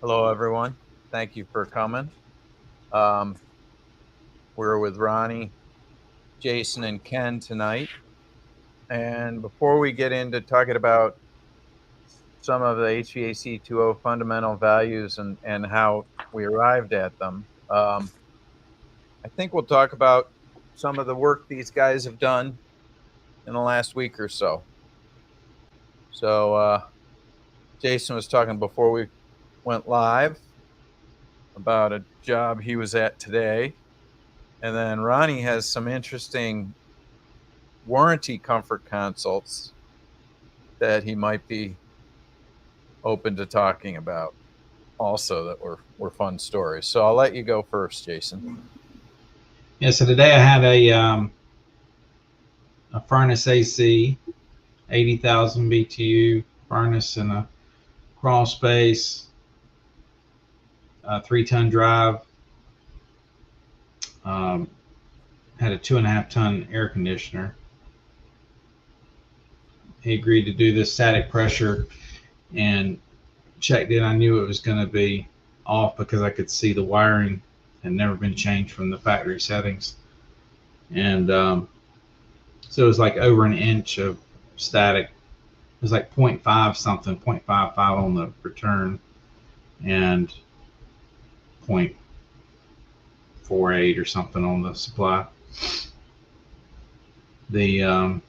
Hello, everyone. Thank you for coming. Um, we're with Ronnie, Jason, and Ken tonight. And before we get into talking about some of the HVAC 2.0 fundamental values and how we arrived at them, I think we'll talk about some of the work these guys have done in the last week or so. So, Jason was talking before we went live about a job he was at today. And then Ronnie has some interesting warranty comfort consults that he might be open to talking about also that were fun stories. So I'll let you go first, Jason. Yeah, so today I had a furnace AC, 80,000 BTU furnace in a crawl space, a 3-ton drive, um, had a 2.5-ton air conditioner. He agreed to do this static pressure and checked it. I knew it was going to be off because I could see the wiring had never been changed from the factory settings. And so it was like over an inch of static. It was like 0.5 something, 0.55 on the return, and 0.48 or something on the supply. The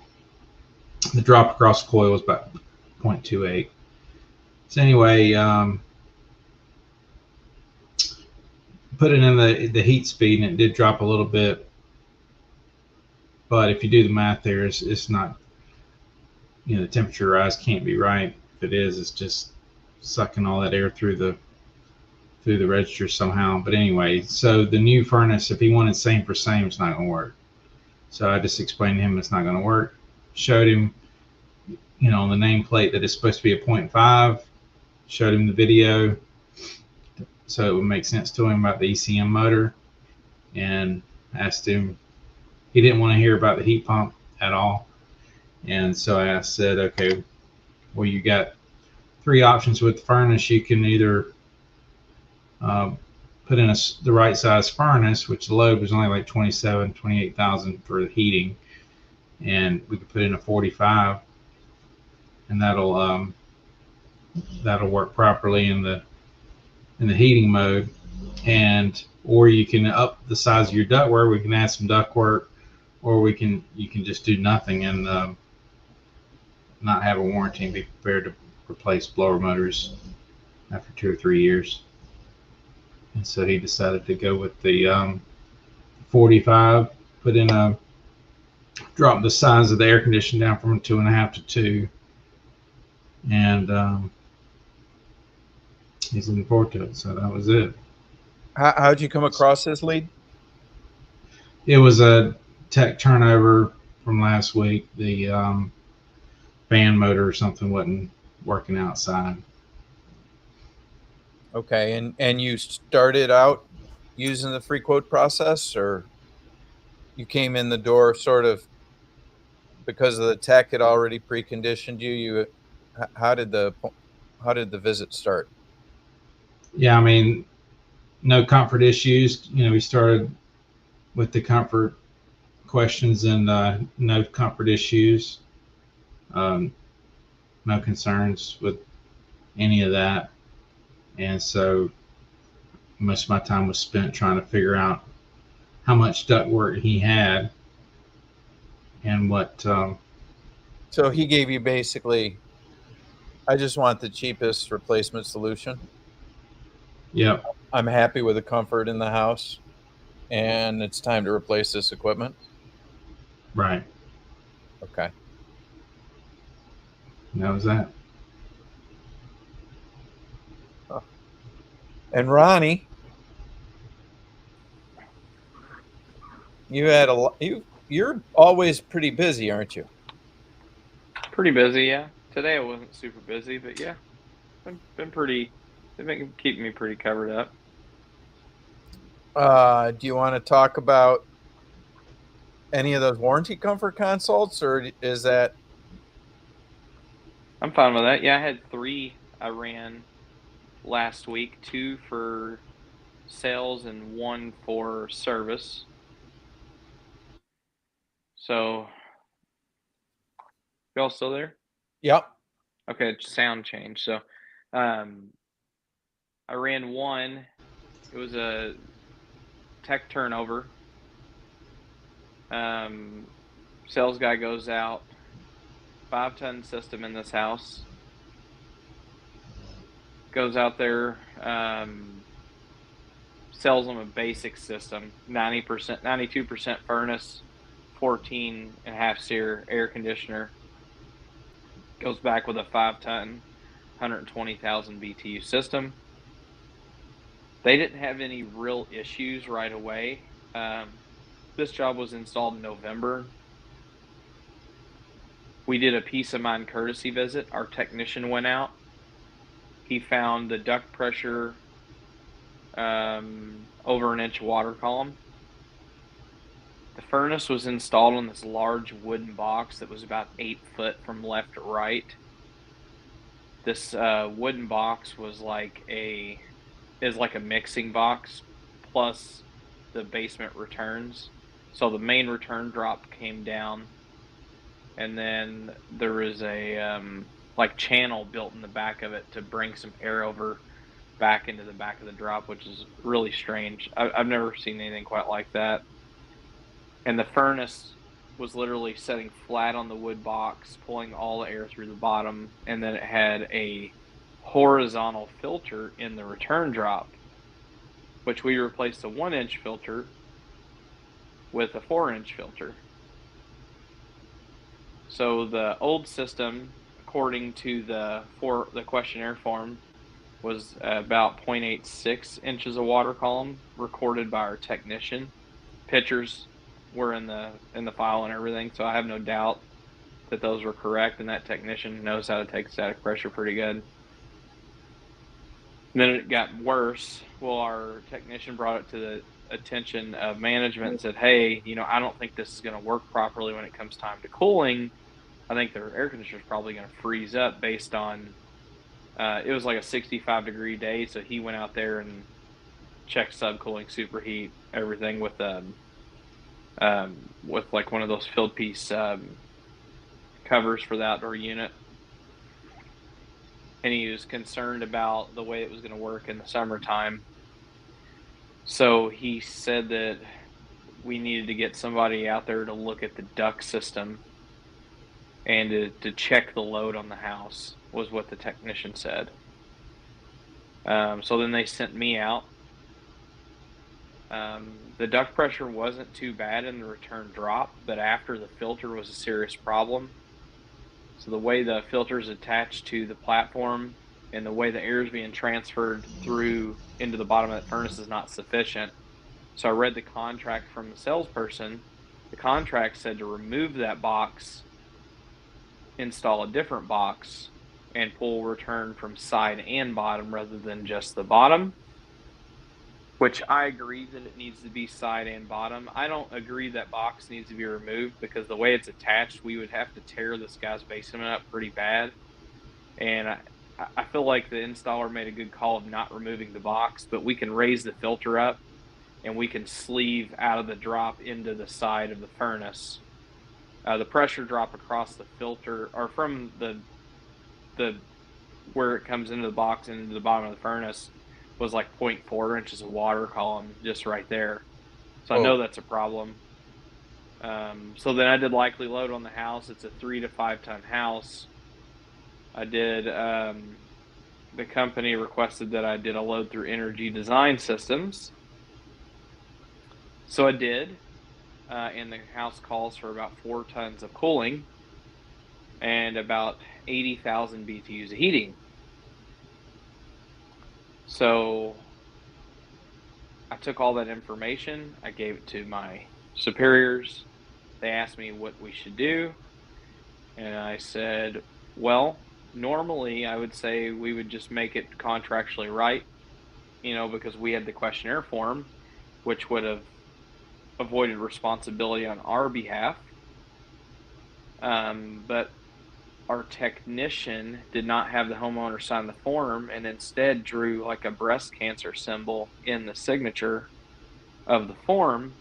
the drop across the coil was about 0.28. So anyway, put it in the heat speed, and it did drop a little bit. But if you do the math there, it's not, the temperature rise can't be right. If it is, it's just sucking all that air through the register somehow. But anyway, so the new furnace, if he wanted same for same, it's not going to work. So I just explained to him it's not going to work. Showed him, on the nameplate that it's supposed to be a 0.5. Showed him the video so it would make sense to him about the ECM motor, and asked him. He didn't want to hear about the heat pump at all, and so I said, okay, well, you got 3 options with the furnace. You can either put in the right size furnace, which the load was only like 28,000 for the heating, and we could put in a 45, and that'll work properly in the heating mode. And or you can up the size of your ductwork. We can add some ductwork, or you can just do nothing and not have a warranty and be prepared to replace blower motors after 2 or 3 years. And so he decided to go with the 45, put in drop the size of the air conditioner down from a 2.5 to 2, and he's looking forward to it. So that was it. How'd you come across this lead? It was a tech turnover from last week. The fan motor or something wasn't working outside. Okay, and you started out using the free quote process, or you came in the door sort of because of the tech had already preconditioned you? How did the visit start? Yeah, I mean, no comfort issues. We started with the comfort questions, and no comfort issues. Um, no concerns with any of that. And so most of my time was spent trying to figure out how much ductwork he had and what. So he gave you basically, I just want the cheapest replacement solution. Yep. I'm happy with the comfort in the house, and it's time to replace this equipment. Right. Okay. And that was that. And Ronnie, you had you're always pretty busy, aren't you? Pretty busy, yeah. Today I wasn't super busy, but yeah, been pretty. They've been keeping me pretty covered up. Do you want to talk about any of those warranty comfort consults, or is that? I'm fine with that. Yeah, I had 3 I ran last week, 2 for sales and 1 for service. So, y'all still there? Yep. Okay, sound change. So, I ran 1. It was a tech turnover. Sales guy goes out, 5-ton system in this house. Goes out there, sells them a basic system, 90%, 92% furnace, 14.5 SEER air conditioner. Goes back with a 5-ton, 120,000 BTU system. They didn't have any real issues right away. This job was installed in November. We did a peace of mind courtesy visit. Our technician went out. He found the duct pressure over 1-inch water column. The furnace was installed on this large wooden box that was about 8 foot from left to right. This wooden box was like a mixing box plus the basement returns. So the main return drop came down, and then there was a like channel built in the back of it to bring some air over back into the back of the drop, which is really strange. I've never seen anything quite like that. And the furnace was literally setting flat on the wood box, pulling all the air through the bottom, and then it had a horizontal filter in the return drop, which we replaced a 1-inch filter with a 4-inch filter. So the old system, according to the questionnaire form, was about 0.86 inches of water column recorded by our technician. Pictures were in the file and everything, so I have no doubt that those were correct, and that technician knows how to take static pressure pretty good. And then it got worse. Well, our technician brought it to the attention of management and said, hey, I don't think this is going to work properly when it comes time to cooling. I think their air conditioner is probably going to freeze up based on, it was like a 65-degree day, so he went out there and checked subcooling, superheat, everything with like one of those filled piece covers for the outdoor unit. And he was concerned about the way it was going to work in the summertime. So he said that we needed to get somebody out there to look at the duct system and to check the load on the house, was what the technician said. So then they sent me out. The duct pressure wasn't too bad in the return drop, but after the filter was a serious problem. So the way the filter is attached to the platform and the way the air is being transferred through into the bottom of that furnace is not sufficient. So I read the contract from the salesperson. The contract said to remove that box, install a different box, and pull return from side and bottom rather than just the bottom, which I agree that it needs to be side and bottom. I don't agree that box needs to be removed, because the way it's attached, we would have to tear this guy's basement up pretty bad. And I feel like the installer made a good call of not removing the box, but we can raise the filter up and we can sleeve out of the drop into the side of the furnace. The pressure drop across the filter, or from the where it comes into the box and into the bottom of the furnace, was like 0.4 inches of water column just right there. So I know that's a problem. So then I did likely load on the house. It's a 3 to 5 ton house. I did, the company requested that I did a load through Energy Design Systems. So I did, and the house calls for about 4 tons of cooling and about 80,000 BTUs of heating. So I took all that information, I gave it to my superiors. They asked me what we should do, and I said, well, normally I would say we would just make it contractually right, because we had the questionnaire form, which would have avoided responsibility on our behalf. But our technician did not have the homeowner sign the form and instead drew like a breast cancer symbol in the signature of the form.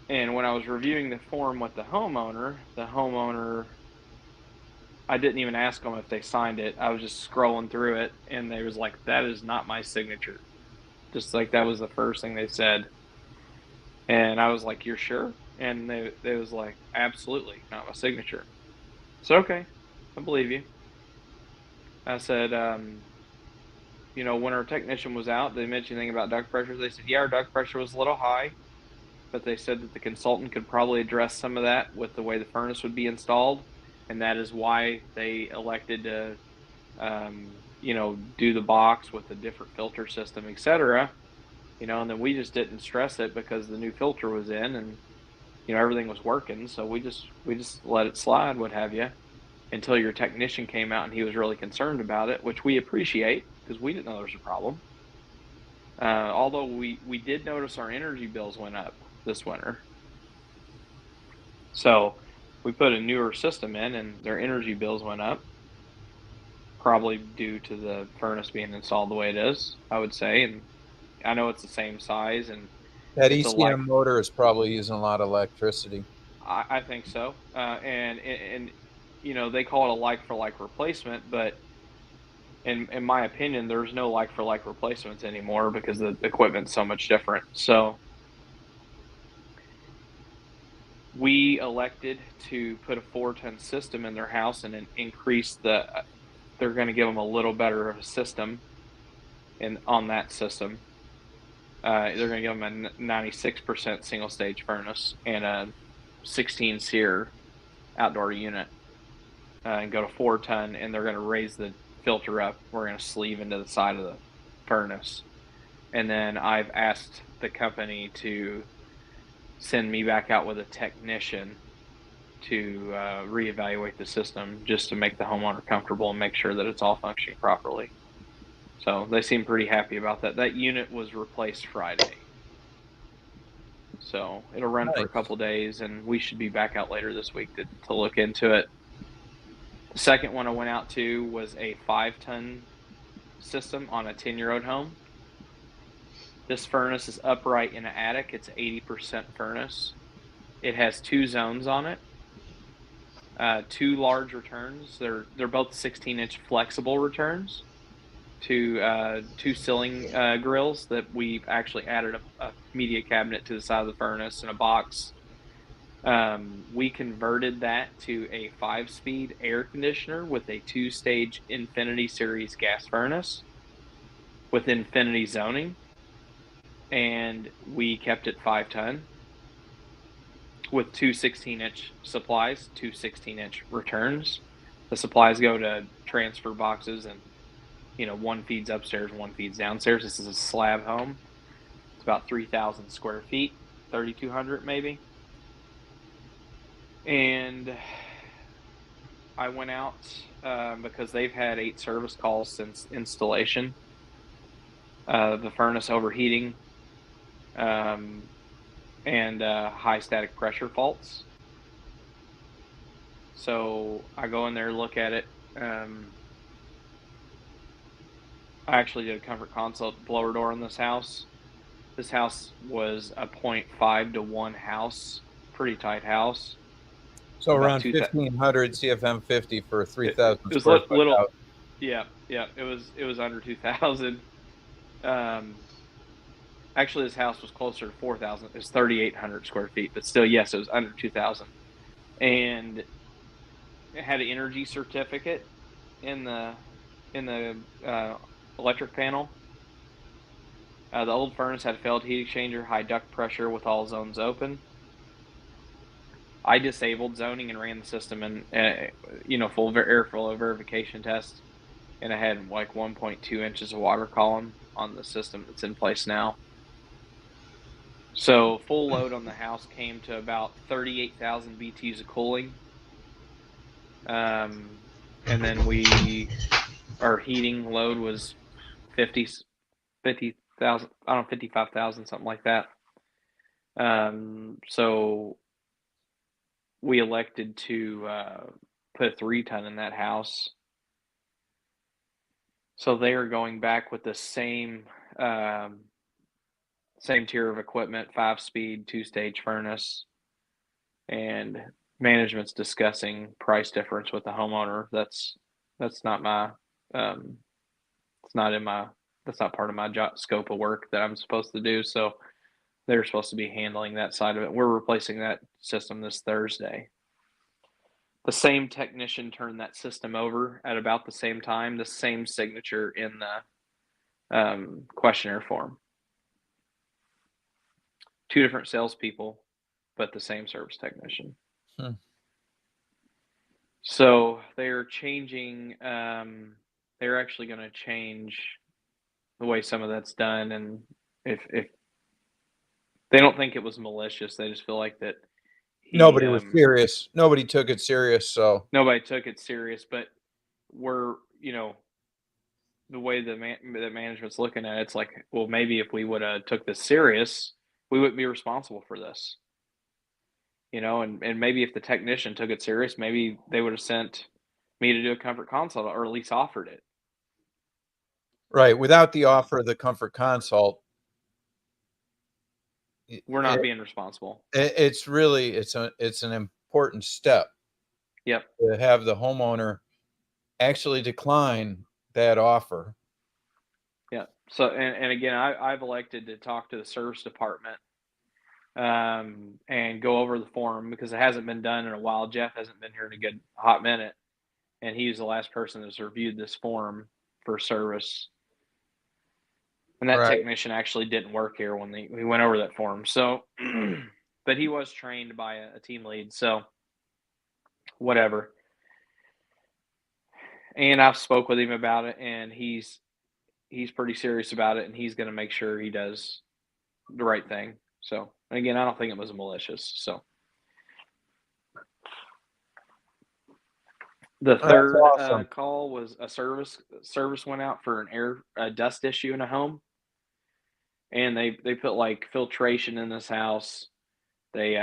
And when I was reviewing the form with the homeowner, I didn't even ask them if they signed it. I was just scrolling through it, and they was like, "That is not my signature." Just like that was the first thing they said. And I was like, "You're sure?" And they was like, "Absolutely, not my signature." So, okay, I believe you. I said, when our technician was out, they mentioned anything about duct pressure. They said, yeah, our duct pressure was a little high, but they said that the consultant could probably address some of that with the way the furnace would be installed. And that is why they elected to, do the box with a different filter system, etc. And then we just didn't stress it because the new filter was in and, everything was working. So we just let it slide, what have you, until your technician came out and he was really concerned about it, which we appreciate because we didn't know there was a problem. Although we did notice our energy bills went up this winter. So we put a newer system in and their energy bills went up, probably due to the furnace being installed the way it is, I would say. And I know it's the same size and That it's a like, ECM motor is probably using a lot of electricity. I think so. And they call it a like for like replacement, but in my opinion, there's no like for like replacements anymore because the equipment's so much different. So we elected to put a 4-ton system in their house and then increase they're going to give them a little better of a system on that system. They're going to give them a 96% single stage furnace and a 16 SEER outdoor unit, and go to 4-ton, and they're going to raise the filter up. We're going to sleeve into the side of the furnace. And then I've asked the company to send me back out with a technician to reevaluate the system just to make the homeowner comfortable and make sure that it's all functioning properly. So they seem pretty happy about that. That unit was replaced Friday. So it'll run for a couple days, and we should be back out later this week to look into it. The second one I went out to was a 5-ton system on a 10-year-old home. This furnace is upright in an attic. It's an 80% furnace. It has 2 zones on it. 2 large returns. They're both 16-inch flexible returns to 2 ceiling grills that we've actually added a media cabinet to the side of the furnace and a box. We converted that to a 5-speed air conditioner with a 2-stage Infinity Series gas furnace with Infinity zoning, and we kept it 5-ton with 2 16-inch supplies, 2 16-inch returns. The supplies go to transfer boxes, and one feeds upstairs, one feeds downstairs. This is a slab home. It's about 3,000 square feet, 3,200 maybe. And I went out because they've had 8 service calls since installation. The furnace overheating and high static pressure faults. So I go in there, look at it. I actually did a comfort consult blower door in this house. This house was a 0.5 to 1 house, pretty tight house. So around 1,500 CFM 50 for 3,000 it was square foot little, house. Yeah. It was under 2,000. Actually, this house was closer to 4,000. It's 3,800 square feet, but still, yes, it was under 2,000. And it had an energy certificate in the electric panel. The old furnace had a failed heat exchanger, high duct pressure with all zones open. I disabled zoning and ran the system in, full airflow verification test, and I had like 1.2 inches of water column on the system that's in place now. So full load on the house came to about 38,000 BTUs of cooling. And then our heating load was 50,000, I don't know, 55,000, something like that. So we elected to put a 3-ton in that house. So they are going back with the same tier of equipment, 5-speed, 2-stage furnace, and management's discussing price difference with the homeowner. That's not my it's not in my that's not part of my scope of work that I'm supposed to do. So they're supposed to be handling that side of it. We're replacing that system this Thursday. The same technician turned that system over at about the same time, the same signature in the questionnaire form. 2 different salespeople, but the same service technician. So they're changing. They're actually going to change the way some of that's done, and if they don't think it was malicious, they just feel like that nobody was serious. Nobody took it serious. So nobody took it serious, but we're, the way the management's looking at it, it's like, well, maybe if we would have took this serious, we wouldn't be responsible for this. And maybe if the technician took it serious, maybe they would have sent me to do a comfort consult, or at least offered it. Right. Without the offer of the comfort consult, we're not being responsible. It's really, it's an important step. Yep. To have the homeowner actually decline that offer. Yeah. So, and again, I've elected to talk to the service department and go over the form, because it hasn't been done in a while. Jeff hasn't been here in a good hot minute, and he's the last person that's reviewed this form for service. And that technician actually didn't work here when we went over that form. So, but he was trained by a team lead. So, whatever. And I've spoke with him about it, and he's pretty serious about it, and he's going to make sure he does the right thing. So, again, I don't think it was malicious. So, the third call was a service went out for a dust issue in a home, and they put like filtration in this house. They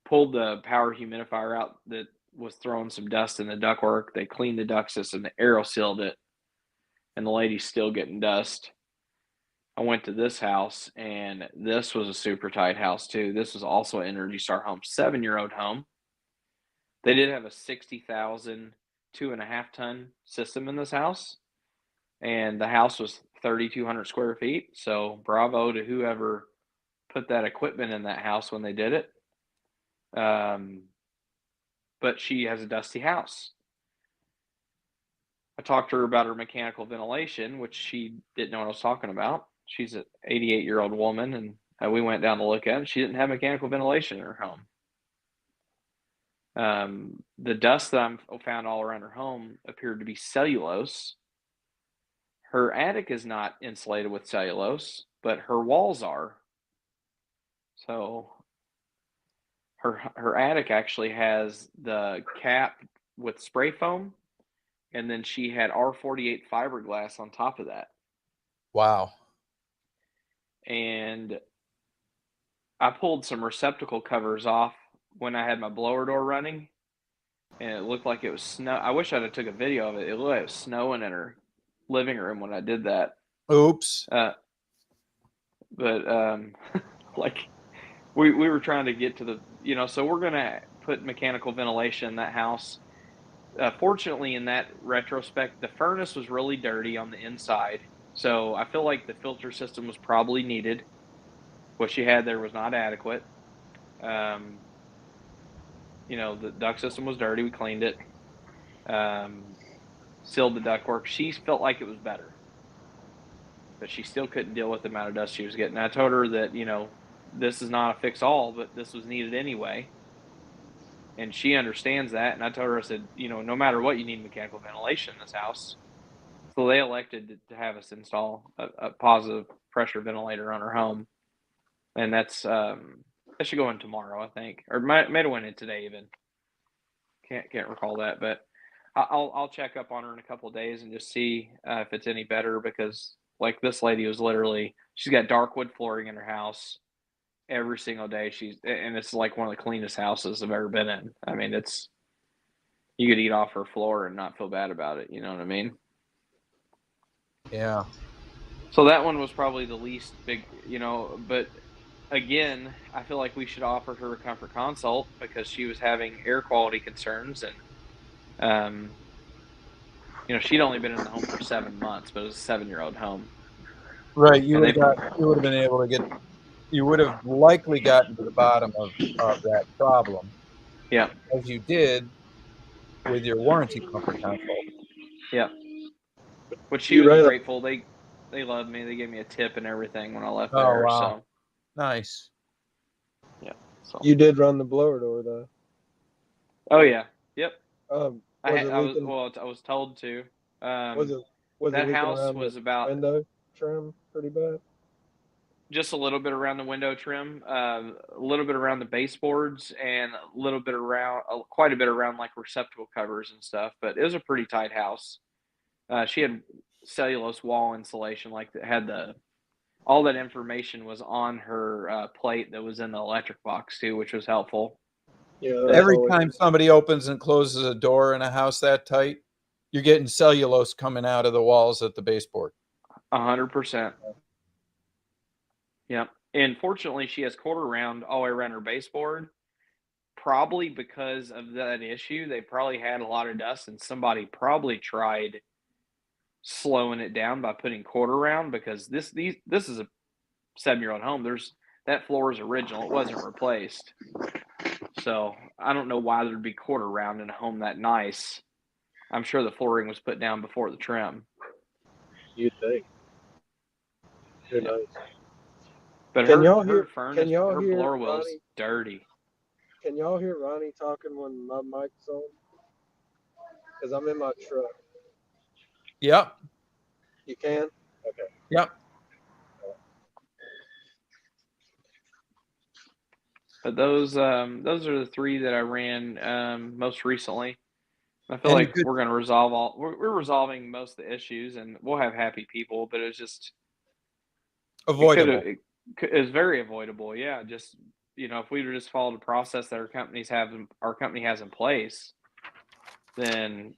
pulled the power humidifier out that was throwing some dust in the ductwork. They cleaned the duct system, they aero sealed it, and the lady's still getting dust. I went to this house, and this was a super tight house too. This was also an Energy Star home, 7-year-old home. They did have a 60,000 2.5-ton system in this house, and the house was 3,200 square feet. So bravo to whoever put that equipment in that house when they did it. But she has a dusty house. I talked to her about her mechanical ventilation, which she didn't know what I was talking about. She's an 88-year-old woman, and we went down to look at it. She didn't have mechanical ventilation in her home. The dust that I found all around her home appeared to be cellulose. Her attic is not insulated with cellulose, but her walls are. So her attic actually has the cap with spray foam, and then she had R48 fiberglass on top of that. Wow. And I pulled some receptacle covers off when I had my blower door running, and it looked like it was snow. I wish I'd have took a video of it. It looked like it was snowing in her living room when I did that. Oops. But like we were trying to get to the, so we're going to put mechanical ventilation in that house. Fortunately, in that retrospect, the furnace was really dirty on the inside. So I feel like the filter system was probably needed. What she had there was not adequate. The duct system was dirty. We cleaned it. Sealed the ductwork. She felt like it was better, but she still couldn't deal with the amount of dust she was getting. I told her that, this is not a fix-all, but this was needed anyway. And she understands that. And I told her, I said, no matter what, you need mechanical ventilation in this house. So they elected to have us install a positive pressure ventilator on her home. And that's, that should go in tomorrow, I think. Or might have went in today even. Can't recall that. But I'll check up on her in a couple of days and just see if it's any better, because like this lady was literally, she's got dark wood flooring in her house. every single day. And it's like one of the cleanest houses I've ever been in. I mean, you could eat off her floor and not feel bad about it. You know what I mean? Yeah. So that one was probably the least big, but again, I feel like we should offer her a comfort consult because she was having air quality concerns, and she'd only been in the home for 7 months, but it was a 7-year-old home. Right. You would have been able to you would have likely gotten to the bottom of that problem. Yeah. As you did with your warranty comfort consult. Yeah. Which she was grateful. They loved me. They gave me a tip and everything when I left there. Wow. So Nice. yeah. So you did run the blower door though. Oh yeah. Yep. I was told to. Was that it house was about window trim pretty bad? Just a little bit around the window trim, a little bit around the baseboards, and a little bit around, quite a bit around like receptacle covers and stuff. But it was a pretty tight house. She had cellulose wall insulation, like that had all that information was on her plate that was in the electric box too, which was helpful. Yeah. Every time somebody opens and closes a door in a house that tight, you're getting cellulose coming out of the walls at the baseboard. 100%. Yeah. And fortunately, she has quarter round all the way around her baseboard. Probably because of that issue, they probably had a lot of dust, and somebody probably tried slowing it down by putting quarter round, because this is a 7-year-old home. That floor is original. It wasn't replaced. So I don't know why there'd be quarter round in a home that nice. I'm sure the flooring was put down before the trim. You'd think. Who knows? But her blower was Ronnie, dirty. Can y'all hear Ronnie talking when my mic's on? Because I'm in my truck. Yep. You can? Okay. Yep. But those are the 3 that I ran most recently. I feel like we're going to resolve we're resolving most of the issues, and we'll have happy people, but it's just avoidable. It was very avoidable. Yeah. Just, if we would just follow the process that our company has in place, then,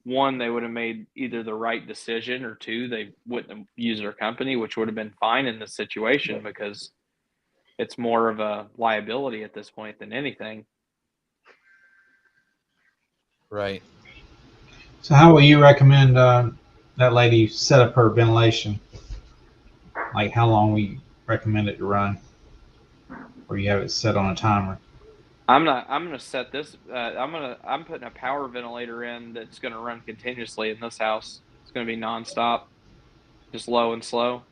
1, they would have made either the right decision, or 2, they wouldn't have used our company, which would have been fine in this situation, because it's more of a liability at this point than anything. Right. So how will you recommend that lady set up her ventilation? Like how long we recommend it to run? Or you have it set on a timer? I'm going to set this. I'm putting a power ventilator in that's going to run continuously in this house. It's going to be nonstop, just low and slow.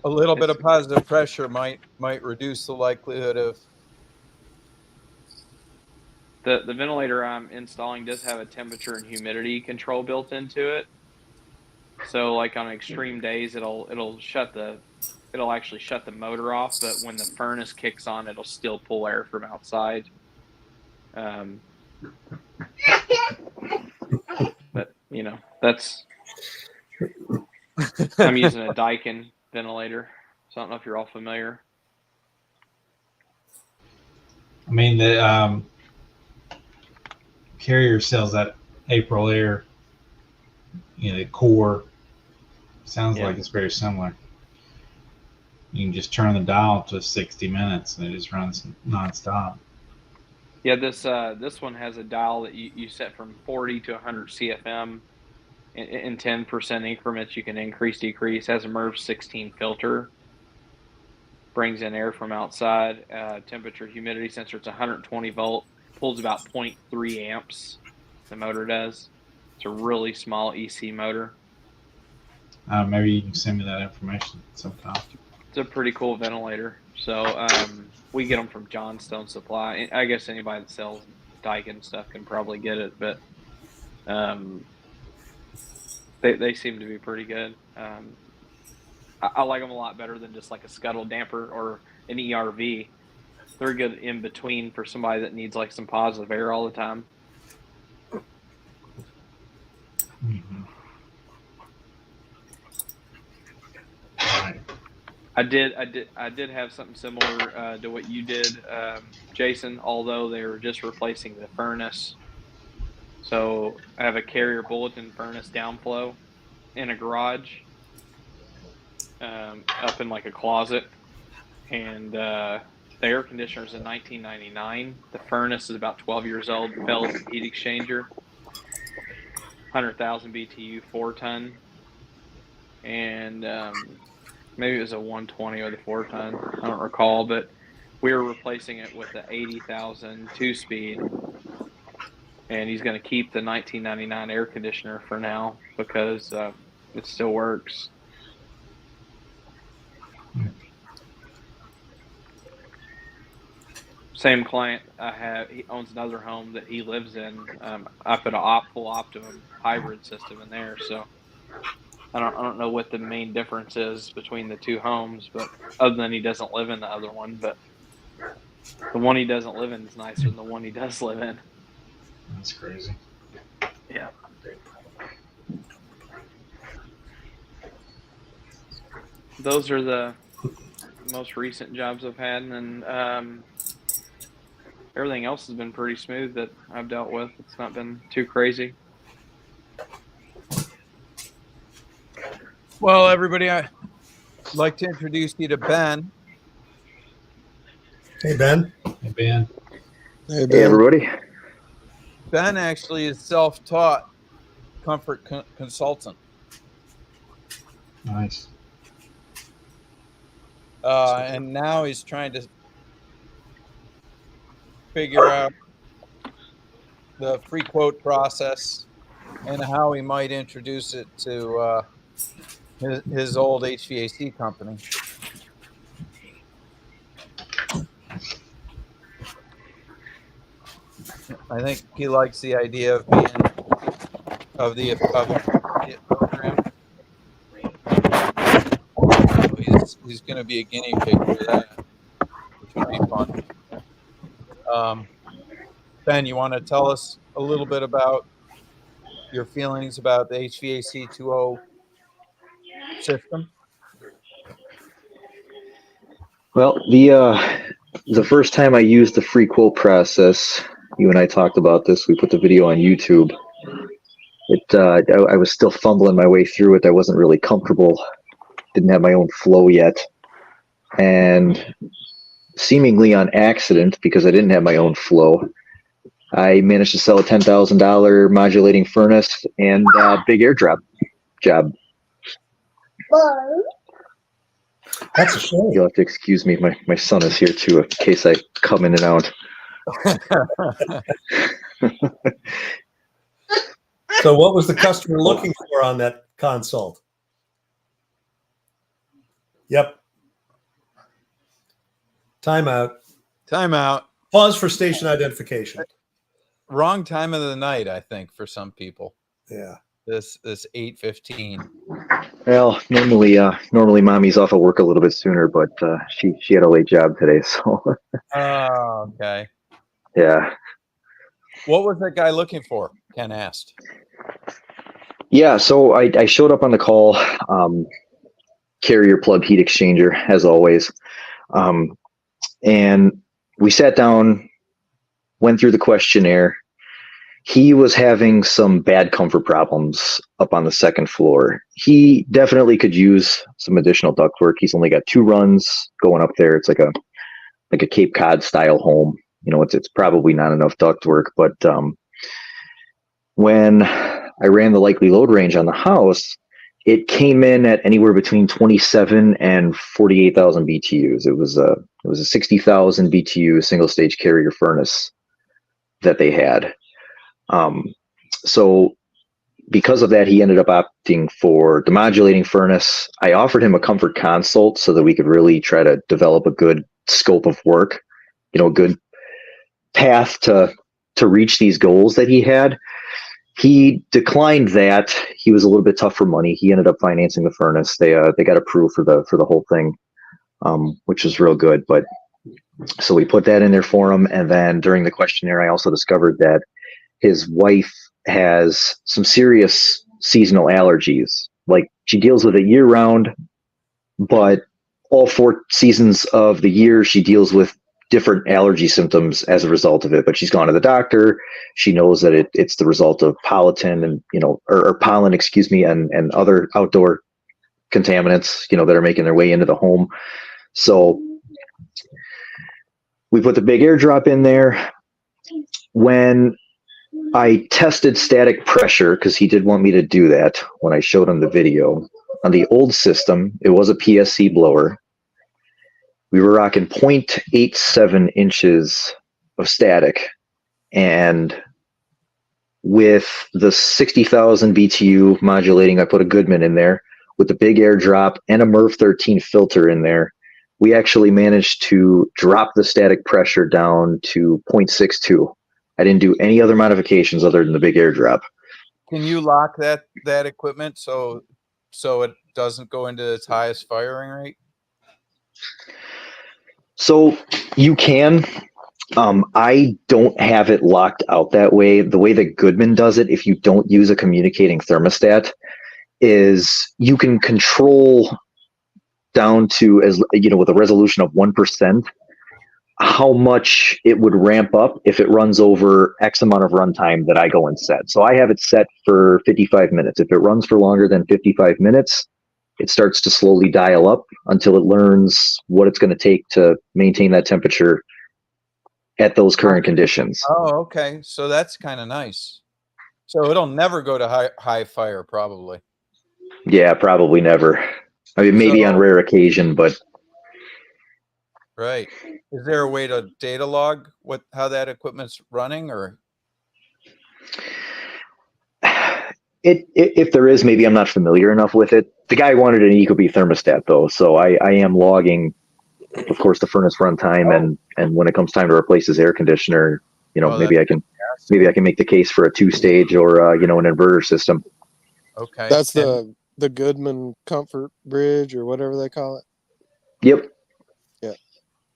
A little bit of positive pressure might reduce the likelihood of. The ventilator I'm installing does have a temperature and humidity control built into it. So like on extreme days, it'll actually shut the motor off, but when the furnace kicks on, it'll still pull air from outside. But that's. I'm using a Daikin ventilator, so I don't know if you're all familiar. I mean, the Carrier sells that April Air, the core. Sounds like it's very similar. You can just turn the dial to 60 minutes and it just runs nonstop. Yeah, this one has a dial that you set from 40 to 100 CFM in 10% increments. You can increase, decrease. Has a MERV 16 filter. Brings in air from outside. Temperature, humidity sensor. It's 120 volt. Pulls about 0.3 amps. The motor does. It's a really small EC motor. Maybe you can send me that information sometime. It's a pretty cool ventilator. So we get them from Johnstone Supply. I guess anybody that sells Daikin stuff can probably get it, but they seem to be pretty good. I like them a lot better than just like a scuttle damper or an ERV. They're good in between for somebody that needs like some positive air all the time. Mm-hmm. I did have something similar to what you did, Jason, although they were just replacing the furnace. So I have a carrier bulletin furnace downflow in a garage, up in like a closet, and the air conditioner is in 1999. The furnace is about 12 years old. Pellet heat exchanger, 100,000 BTU, 4-ton, and maybe it was a 120 or the 4-ton. I don't recall, but we were replacing it with the 80,000 2-speed, and he's going to keep the 1999 air conditioner for now because it still works. Same client I have, he owns another home that he lives in. I put a full optimum hybrid system in there, so I don't know what the main difference is between the two homes, but other than he doesn't live in the other one, but the one he doesn't live in is nicer than the one he does live in. That's crazy. Yeah. Those are the most recent jobs I've had, and then everything else has been pretty smooth that I've dealt with. It's not been too crazy. Well, everybody, I'd like to introduce you to Ben. Hey, Ben. Hey, Ben. Hey, Hey, everybody. Ben actually is self-taught comfort consultant. Nice. And now he's trying to figure out the free quote process and how he might introduce it to his old HVAC company. I think he likes the idea of being of the affiliate program. So he's going to be a guinea pig for that, which would be fun. Ben, you want to tell us a little bit about your feelings about the HVAC 2.0 system? Well, the first time I used the free quote process, you and I talked about this. We put the video on YouTube. I was still fumbling my way through it. I wasn't really comfortable. Didn't have my own flow yet, and seemingly on accident, because I didn't have my own flow, I managed to sell a $10,000 modulating furnace and big air drop job. That's a shame. You'll have to excuse me. My son is here too, in case I come in and out. So what was the customer looking for on that consult? Yep. Timeout. Timeout. Pause for station identification. Wrong time of the night, I think, for some people. Yeah. This 8:15. Well, normally mommy's off of work a little bit sooner, but she had a late job today, so. Oh, okay. Yeah. What was that guy looking for? Ken asked. Yeah, so I showed up on the call, carrier plug heat exchanger, as always. And we sat down, went through the questionnaire. He was having some bad comfort problems up on the second floor. He definitely could use some additional ductwork. He's only got 2 runs going up there. It's like a Cape Cod style home. You know, it's probably not enough ductwork, but when I ran the likely load range on the house, it came in at anywhere between 27 and 48,000 BTUs. It was a 60,000 BTU single stage carrier furnace that they had. So because of that, he ended up opting for the modulating furnace. I offered him a comfort consult so that we could really try to develop a good scope of work, a good path to reach these goals that he had. He declined that. He was a little bit tough for money. He ended up financing the furnace. They got approved for the whole thing, which was real good. But so we put that in there for him. And then during the questionnaire, I also discovered that his wife has some serious seasonal allergies. Like, she deals with it year round, but all 4 seasons of the year, she deals with different allergy symptoms as a result of it. But she's gone to the doctor. She knows that it's the result of pollen and, or pollen, excuse me, and other outdoor contaminants, that are making their way into the home. So we put the big airdrop in there. When I tested static pressure, because he did want me to do that when I showed him the video, on the old system, it was a PSC blower. We were rocking 0.87 inches of static. And with the 60,000 BTU modulating, I put a Goodman in there with the big airdrop and a MERV 13 filter in there. We actually managed to drop the static pressure down to 0.62. I didn't do any other modifications other than the big airdrop. Can you lock that equipment so it doesn't go into its highest firing rate? So you can. I don't have it locked out that way. The way that Goodman does it, if you don't use a communicating thermostat, is you can control down to, as with a resolution of 1%, how much it would ramp up if it runs over X amount of runtime that I go and set. So I have it set for 55 minutes. If it runs for longer than 55 minutes, it starts to slowly dial up until it learns what it's going to take to maintain that temperature at those current conditions. Oh, okay. So that's kind of nice. So it'll never go to high fire, probably. Yeah, probably never. I mean, maybe on rare occasion, but. Right. Is there a way to data log how that equipment's running, or? If there is, maybe I'm not familiar enough with it. The guy wanted an ecobee thermostat though, so I am logging, of course, the furnace runtime and when it comes time to replace his air conditioner, maybe I can make the case for a 2-stage or an inverter system. Okay. That's the Goodman Comfort Bridge or whatever they call it. Yep.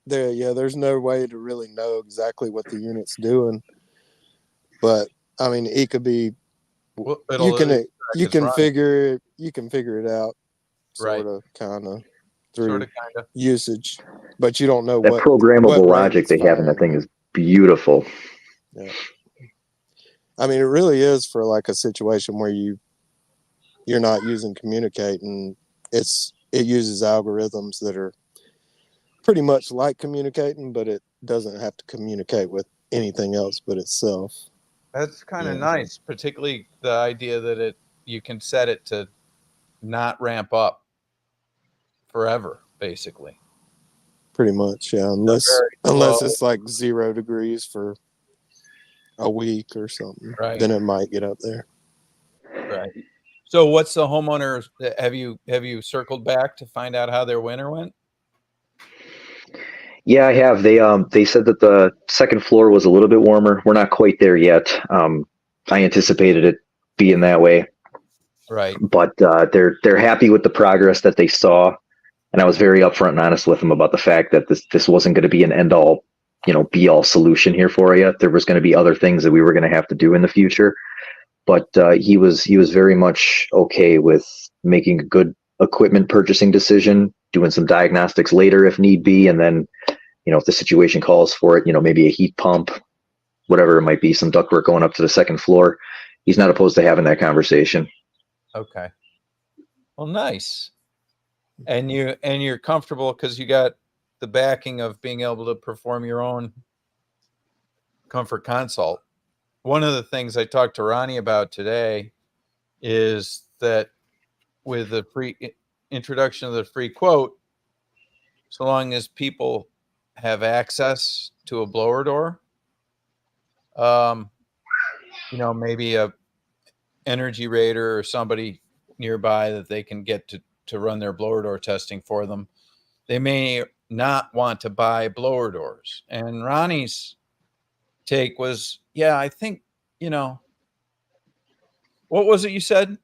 There's no way to really know exactly what the unit's doing, but I mean, it could be. You can figure it out, sort of, kind of, through usage, but you don't know that what programmable logic they have in that thing is beautiful. Yeah, I mean, it really is for like a situation where you're not using communicating. It uses algorithms that are pretty much like communicating, but it doesn't have to communicate with anything else but itself. That's kind of nice, particularly the idea that you can set it to not ramp up forever, basically. Pretty much, yeah. Unless it's like 0 degrees for a week or something, then it might get up there. Right. So, what's the homeowner? Have you circled back to find out how their winter went? Yeah, I have. They said that the second floor was a little bit warmer. We're not quite there yet. I anticipated it being that way. Right. But they're happy with the progress that they saw, and I was very upfront and honest with them about the fact that this wasn't going to be an end all, be all solution here for you. There was going to be other things that we were going to have to do in the future. But he was very much okay with making a good equipment purchasing decision, doing some diagnostics later if need be, and then, if the situation calls for it, maybe a heat pump, whatever it might be, some ductwork going up to the second floor. He's not opposed to having that conversation. Okay. Well, nice. And you're comfortable because you got the backing of being able to perform your own comfort consult. One of the things I talked to Ronnie about today is that with the free introduction of the free quote, so long as people have access to a blower door, maybe a energy rater or somebody nearby that they can get to run their blower door testing for them, they may not want to buy blower doors. And Ronnie's take was, I think, what was it you said?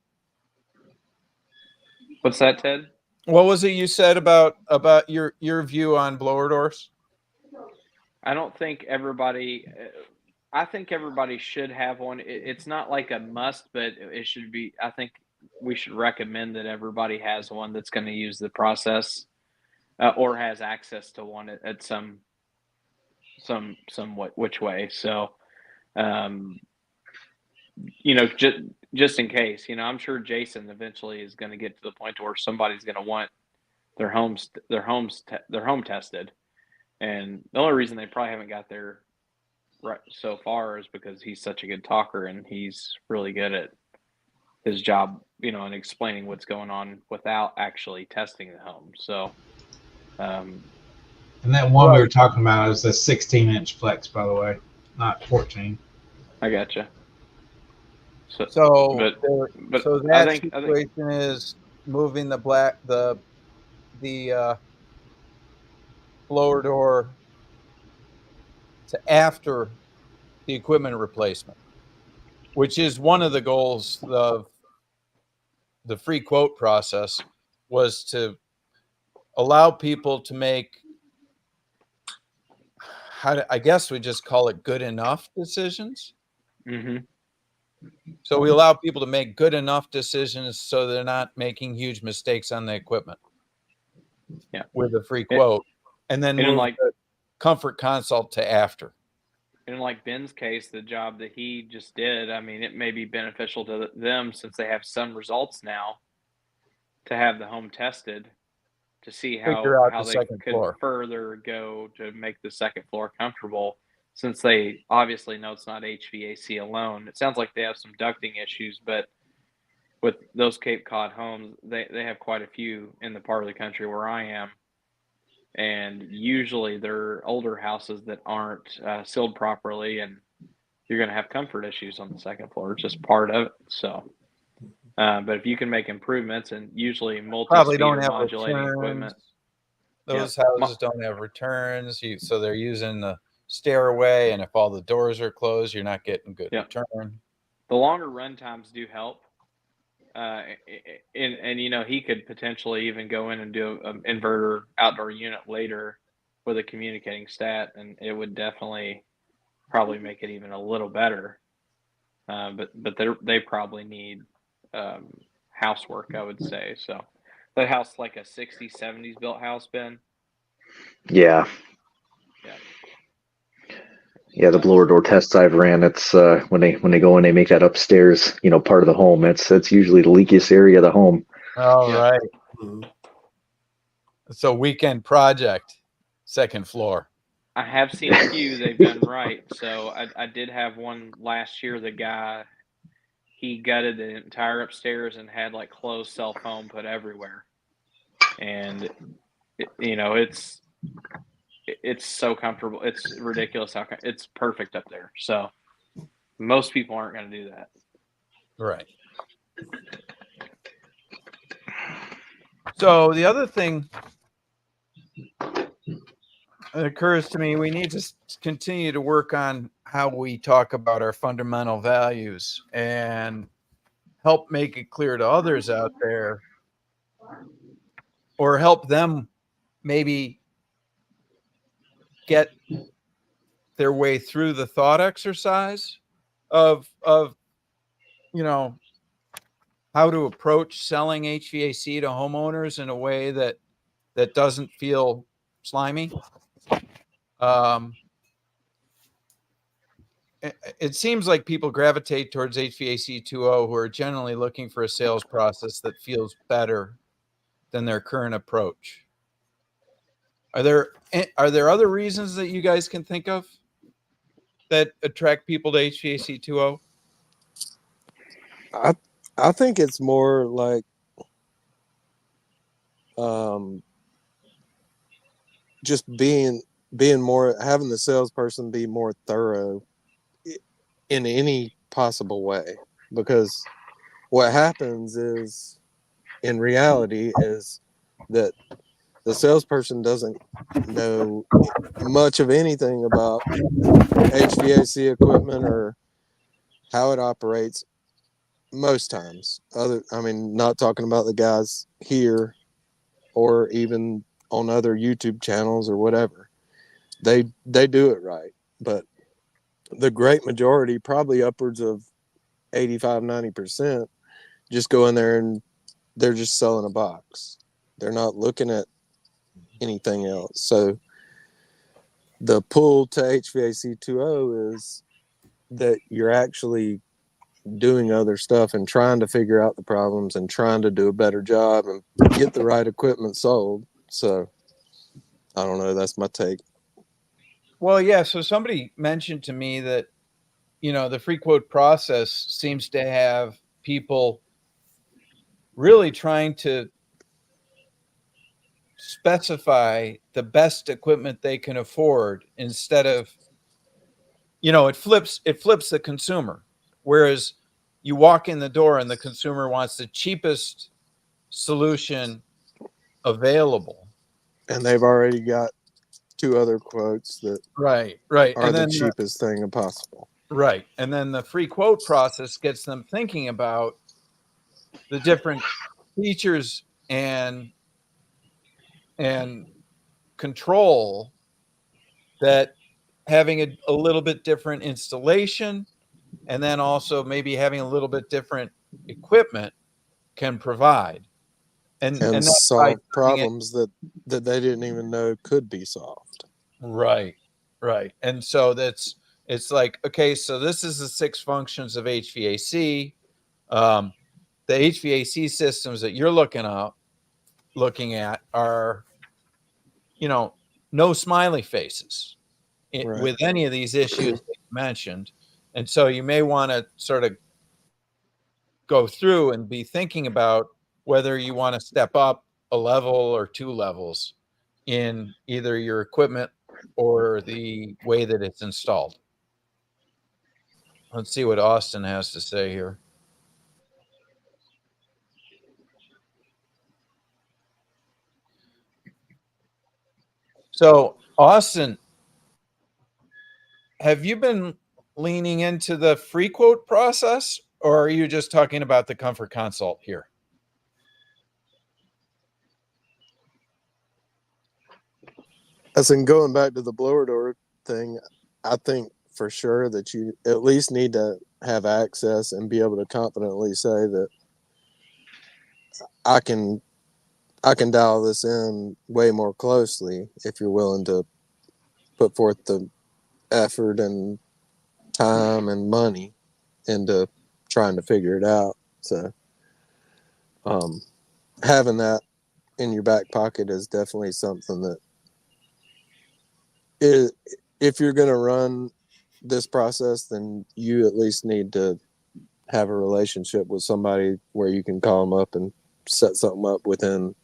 What's that, Ted? What was it you said about your view on blower doors? I don't think everybody. I think everybody should have one. It's not like a must, but it should be. I think we should recommend that everybody has one that's going to use the process. or has access to one at some which way. So, just in case, I'm sure Jason eventually is going to get to the point where somebody's going to want their home tested, and the only reason they probably haven't got there right so far is because he's such a good talker and he's really good at his job, and explaining what's going on without actually testing the home. So, and that one we were talking about is a 16-inch flex, by the way, not 14. I gotcha. So but that I think situation is moving the blower door to after the equipment replacement, which is one of the goals of the free quote process, was to allow people to make, I guess we just call it good enough decisions. Mm-hmm. So we allow people to make good enough decisions so they're not making huge mistakes on the equipment. Yeah. With a free quote. And then move the comfort consult to after. In like Ben's case, the job that he just did, I mean, it may be beneficial to them since they have some results now to have the home tested to see how they could further go to make the second floor comfortable, since they obviously know it's not HVAC alone. It sounds like they have some ducting issues, but with those Cape Cod homes, they have quite a few in the part of the country where I am. And usually they're older houses that aren't sealed properly, and you're going to have comfort issues on the second floor. It's just part of it. So, but if you can make improvements, and usually multi-speed or modulating equipment. Those houses don't have returns, so they're using the stairway, and if all the doors are closed, you're not getting good return. The longer run times do help. And he could potentially even go in and do an inverter outdoor unit later with a communicating stat, and it would definitely probably make it even a little better. But they probably need housework, I would say. So that house, like a 60s, 70s built house, Ben? Yeah. Yeah, the blower door tests I've ran, it's when they go and they make that upstairs, part of the home, it's usually the leakiest area of the home. All right. It's a weekend project, second floor. I have seen a few they've done right. So I did have one last year. The guy, he gutted the entire upstairs and had like closed cell phone put everywhere. And, it's so comfortable. It's ridiculous how it's perfect up there. So most people aren't going to do that. Right. So the other thing that occurs to me, we need to continue to work on how we talk about our fundamental values and help make it clear to others out there, or help them maybe get their way through the thought exercise of how to approach selling HVAC to homeowners in a way that doesn't feel slimy. It seems like people gravitate towards HVAC 2.0 who are generally looking for a sales process that feels better than their current approach. Are there other reasons that you guys can think of that attract people to HVAC 2.0? I think it's more like just being more, having the salesperson be more thorough in any possible way, because what happens is, in reality, is that the salesperson doesn't know much of anything about HVAC equipment or how it operates most times. Not talking about the guys here or even on other YouTube channels or whatever. They do it right, but the great majority, probably upwards of 85-90%, just go in there and they're just selling a box. They're not looking at anything else. So the pull to HVAC 2.0 is that you're actually doing other stuff and trying to figure out the problems and trying to do a better job and get the right equipment sold. So I don't know. That's my take. Well, yeah. So somebody mentioned to me that, the free quote process seems to have people really trying to specify the best equipment they can afford instead of, it flips the consumer. Whereas you walk in the door and the consumer wants the cheapest solution available. And they've already got 2 other quotes that Right. are And the then cheapest thing possible. right. And then the free quote process gets them thinking about the different features and control that having a little bit different installation, and then also maybe having a little bit different equipment can provide. And that's solve problems that they didn't even know could be solved. Right. And so it's like, okay, so this is the 6 functions of HVAC. The HVAC systems that you're looking at are, no smiley faces Right. with any of these issues that you mentioned. And so you may want to sort of go through and be thinking about whether you want to step up a level or 2 levels in either your equipment or the way that it's installed. Let's see what Austin has to say here. So, Austin, have you been leaning into the free quote process, or are you just talking about the comfort consult here? As in going back to the blower door thing, I think for sure that you at least need to have access and be able to confidently say that I can dial this in way more closely if you're willing to put forth the effort and time and money into trying to figure it out. So having that in your back pocket is definitely something that is, if you're going to run this process, then you at least need to have a relationship with somebody where you can call them up and set something up within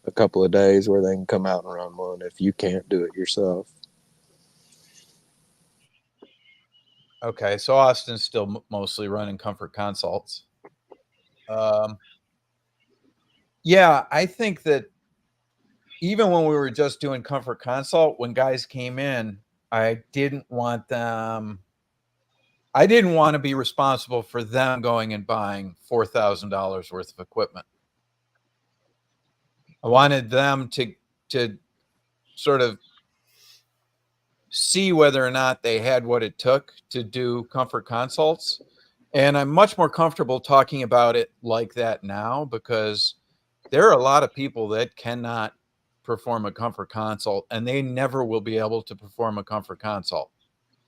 a couple of days where they can come out and run one if you can't do it yourself. Okay, so Austin's still mostly running comfort consults. Yeah, I think that even when we were just doing comfort consult, when guys came in, I didn't want to be responsible for them going and buying $4,000 worth of equipment. I wanted them to sort of see whether or not they had what it took to do comfort consults. And I'm much more comfortable talking about it like that now, because there are a lot of people that cannot perform a comfort consult, and they never will be able to perform a comfort consult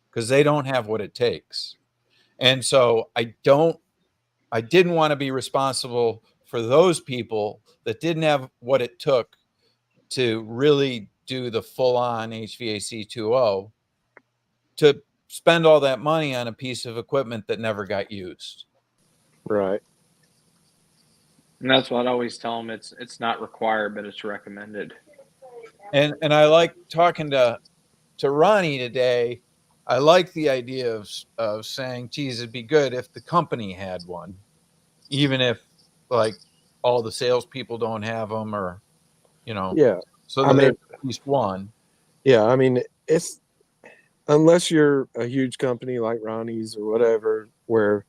because they don't have what it takes. And so I didn't want to be responsible for those people that didn't have what it took to really do the full-on HVAC 2.0, to spend all that money on a piece of equipment that never got used. Right. And that's what I always tell them. It's not required, but it's recommended. And I like talking to Ronnie today. I like the idea of saying, geez, it'd be good if the company had one, even if like all the salespeople don't have them, or, Yeah. so that there's at least one. Yeah. I mean, it's, unless you're a huge company like Ronnie's or whatever, where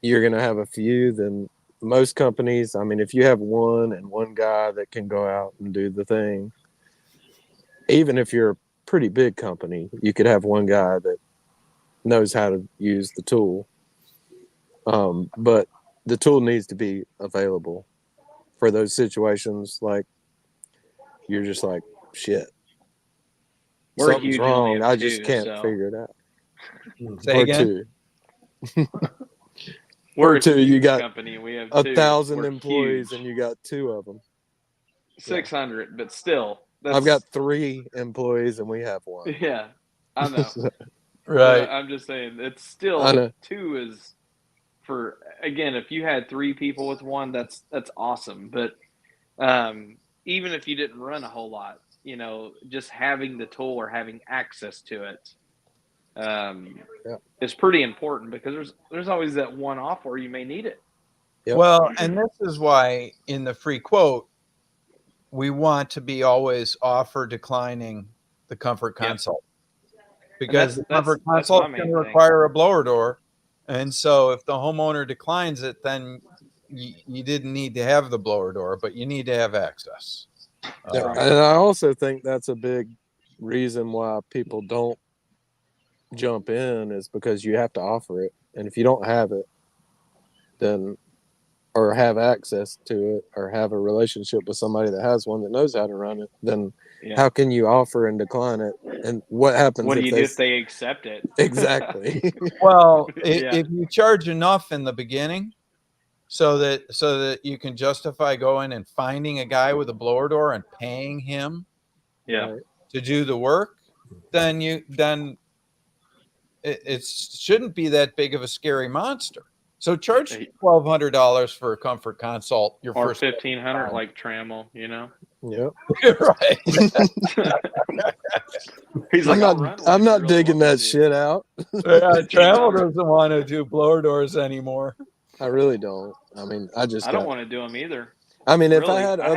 you're going to have a few, then most companies, I mean, if you have one and one guy that can go out and do the thing, even if you're a pretty big company, you could have one guy that knows how to use the tool. But the tool needs to be available for those situations. Like you're just like, shit. We're Something's huge only wrong. of I just two, can't so- figure it out. Say Or again? 2. We're Or a 2. You huge got company. We have 1,000 We're employees huge. and you got 2 of them. 600, but still, that's, I've got 3 employees and we have 1. yeah, I know. Right. But I'm just saying, it's I still know. 2 is for, again, if you had 3 people with 1, that's awesome. But even if you didn't run a whole lot, you know, just having the tool or having access to it is pretty important, because there's always that one off where you may need it. Yep. Well, and this is why in the free quote, we want to be always offer declining the comfort Yep. consult, because the that's comfort my consult is main going to thing. require a blower door. And so if the homeowner declines it, then you didn't need to have the blower door, but you need to have access. Yeah, and I also think that's a big reason why people don't jump in, is because you have to offer it. And if you don't have it, then, or have access to it, or have a relationship with somebody that has one that knows how to run it, then how can you offer and decline it? And what happens What do if you do if they accept it? Exactly. Well, Yeah. if you charge enough in the beginning, so that you can justify going and finding a guy with a blower door and paying him Yeah. to do the work, then it shouldn't be that big of a scary monster. So charge $1,200 for a comfort consult. Your Or first $1,500 like Trammell, you know. Yep. right. He's like, I'm not digging that shit out. Trammell doesn't want to do blower doors anymore. I really don't. I mean, I don't want to do them either. I mean, if Really, I had I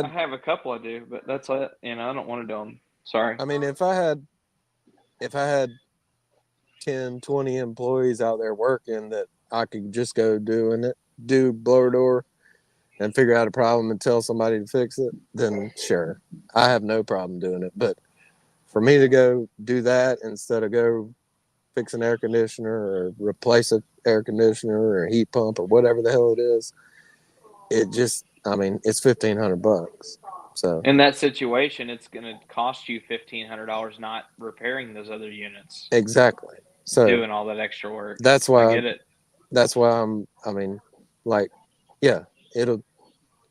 have a couple I do, but that's it. You know, I don't want to do them. Sorry. I mean, if I had 10, 20 employees out there working that I could just go do blower door and figure out a problem and tell somebody to fix it, then sure, I have no problem doing it. But for me to go do that instead of go fix an air conditioner or replace an air conditioner or a heat pump or whatever the hell it is, it just, I mean, it's $1,500. So in that situation, it's going to cost you $1,500 not repairing those other units. Exactly. So doing all that extra work. That's why I get it. That's why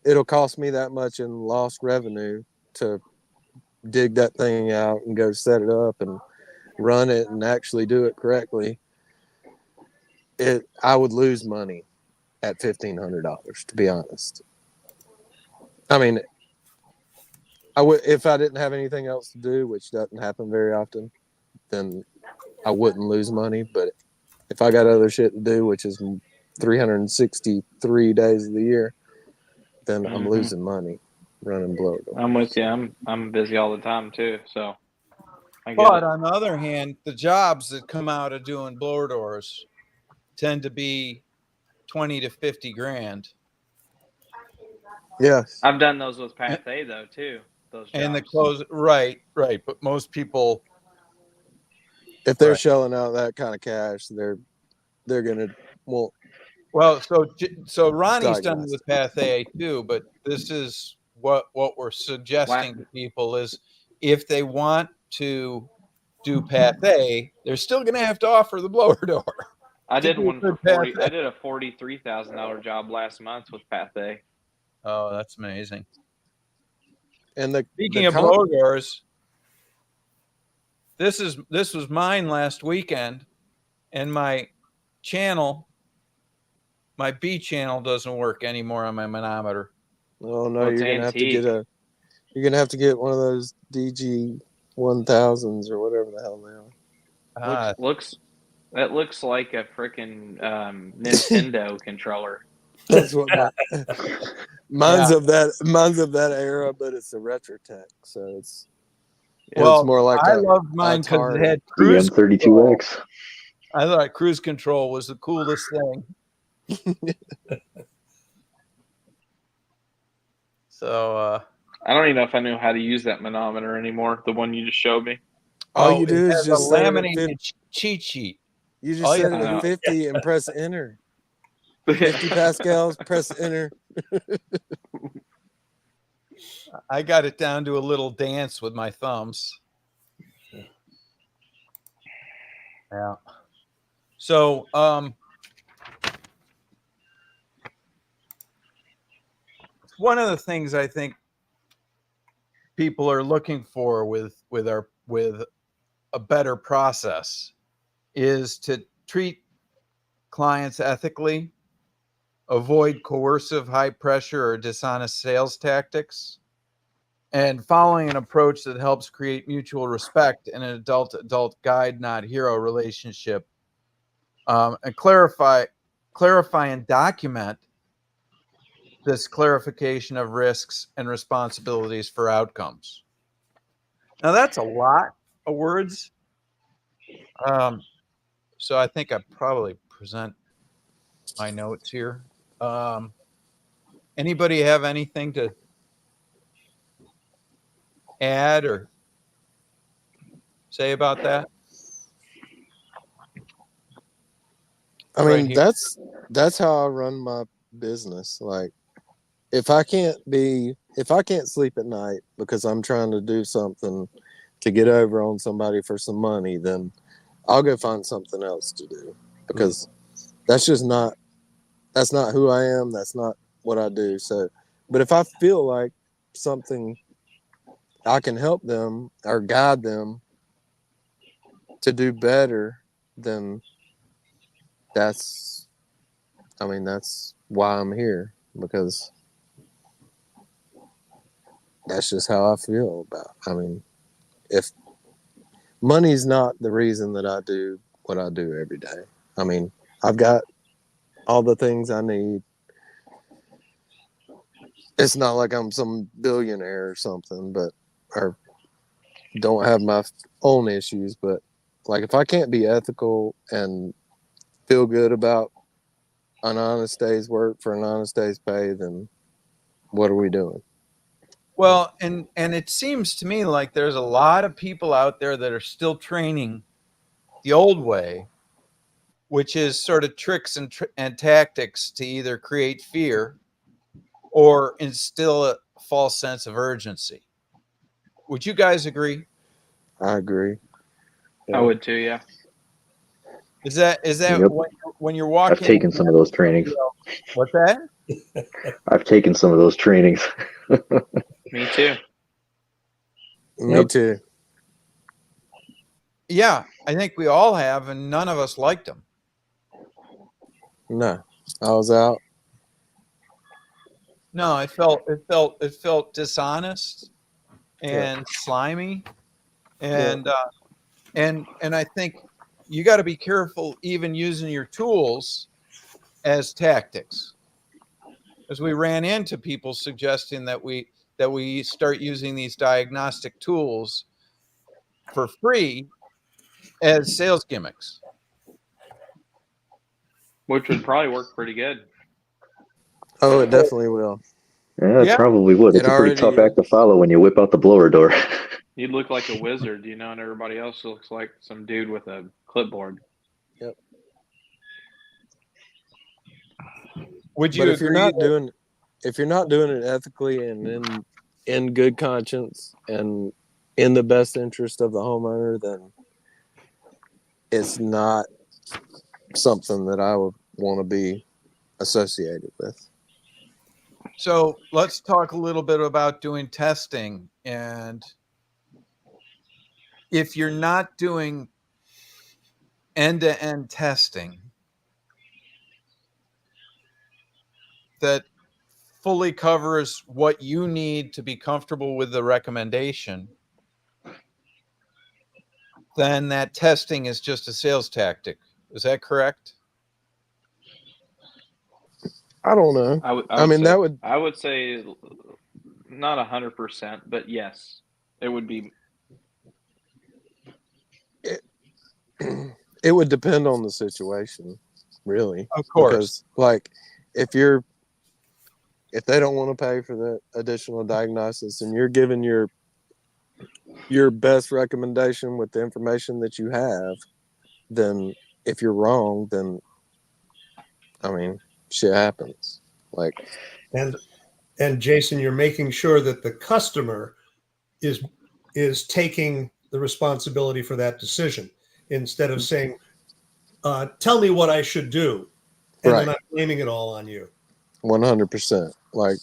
it'll cost me that much in lost revenue to dig that thing out and go set it up and run it and actually do it correctly. I would lose money at $1,500, to be honest. I mean, I would, if I didn't have anything else to do, which doesn't happen very often, then I wouldn't lose money. But if I got other shit to do, which is 363 days of the year, then I'm losing money running blower doors. I'm with you. I'm busy all the time too, so I get But it. on the other hand, the jobs that come out of doing blower doors tend to be 20 to 50 grand. Yeah, I've done those with Pathé though too. Those jobs. And the close, right. But most people, if they're shelling out that kind of cash, they're gonna want. Well, so Ronnie's done it with Pathé too, but this is what we're suggesting to people is, if they want to do Pathé, they're still going to have to offer the blower door. I did one for 40. I did a $43,000 job last month with Pathé. Oh, that's amazing. And speaking of blower doors, this was mine last weekend, and my B channel doesn't work anymore on my manometer. Oh no, you're gonna have to get one of those DG 1000s or whatever the hell they are. That looks like a freaking Nintendo controller. That's what mine's of that era, but it's a Retrotech, so it's more like I loved mine because it had cruise control. I thought cruise control was the coolest thing. So I don't even know if I knew how to use that manometer anymore. The one you just showed me. All you do is just a laminated cheat sheet. You just set it at 50 and press enter. 50 pascals, press enter. I got it down to a little dance with my thumbs. Yeah. So, one of the things I think people are looking for with a better process is to treat clients ethically, avoid coercive, high pressure, or dishonest sales tactics, and following an approach that helps create mutual respect in an adult guide, not hero relationship, and clarify and document this clarification of risks and responsibilities for outcomes. Now that's a lot of words. So I think I probably present my notes here. Anybody have anything to add or say about that? I Right mean, here. that's how I run my business. Like, if I can't sleep at night because I'm trying to do something to get over on somebody for some money, then I'll go find something else to do, because that's not who I am. That's not what I do. So, but if I feel like something, I can help them or guide them to do better, then that's why I'm here, because that's just how I feel about. I mean, if money's not the reason that I do what I do every day, I mean, I've got all the things I need. It's not like I'm some billionaire or something, or don't have my own issues. But like, if I can't be ethical and feel good about an honest day's work for an honest day's pay, then what are we doing? Well, and it seems to me like there's a lot of people out there that are still training the old way, which is sort of tricks and tactics to either create fear or instill a false sense of urgency. Would you guys agree? I agree. I would too. Yeah. Is that Yep. when you're walking? I've taken some of those trainings. What's that? I've taken some of those trainings. Me too. Me Yep. too. Yeah, I think we all have, and none of us liked them. No, I was out. No, it felt dishonest and slimy, and I think you got to be careful even using your tools as tactics, as we ran into people suggesting that we start using these diagnostic tools for free as sales gimmicks. Which would probably work pretty good. Oh, it definitely will. Yeah, it Yeah. probably would. It It's a pretty already tough act to follow when you whip out the blower door. You'd look like a wizard, you know, and everybody else looks like some dude with a clipboard. Yep. Would you But if you're agree? not doing it ethically and in good conscience and in the best interest of the homeowner, then it's not something that I would want to be associated with. So let's talk a little bit about doing testing. And if you're not doing end-to-end testing that fully covers what you need to be comfortable with the recommendation, then that testing is just a sales tactic. Is that correct? I don't know. I would say not 100%, but yes, it would be. It would depend on the situation, really. Of course. Because, like, if they don't want to pay for the additional diagnosis and you're giving your best recommendation with the information that you have, then if you're wrong, then I mean, shit happens. Like, And And Jason, you're making sure that the customer is taking the responsibility for that decision instead of saying, tell me what I should do. And Right. then I'm blaming it all on you. 100%. Like,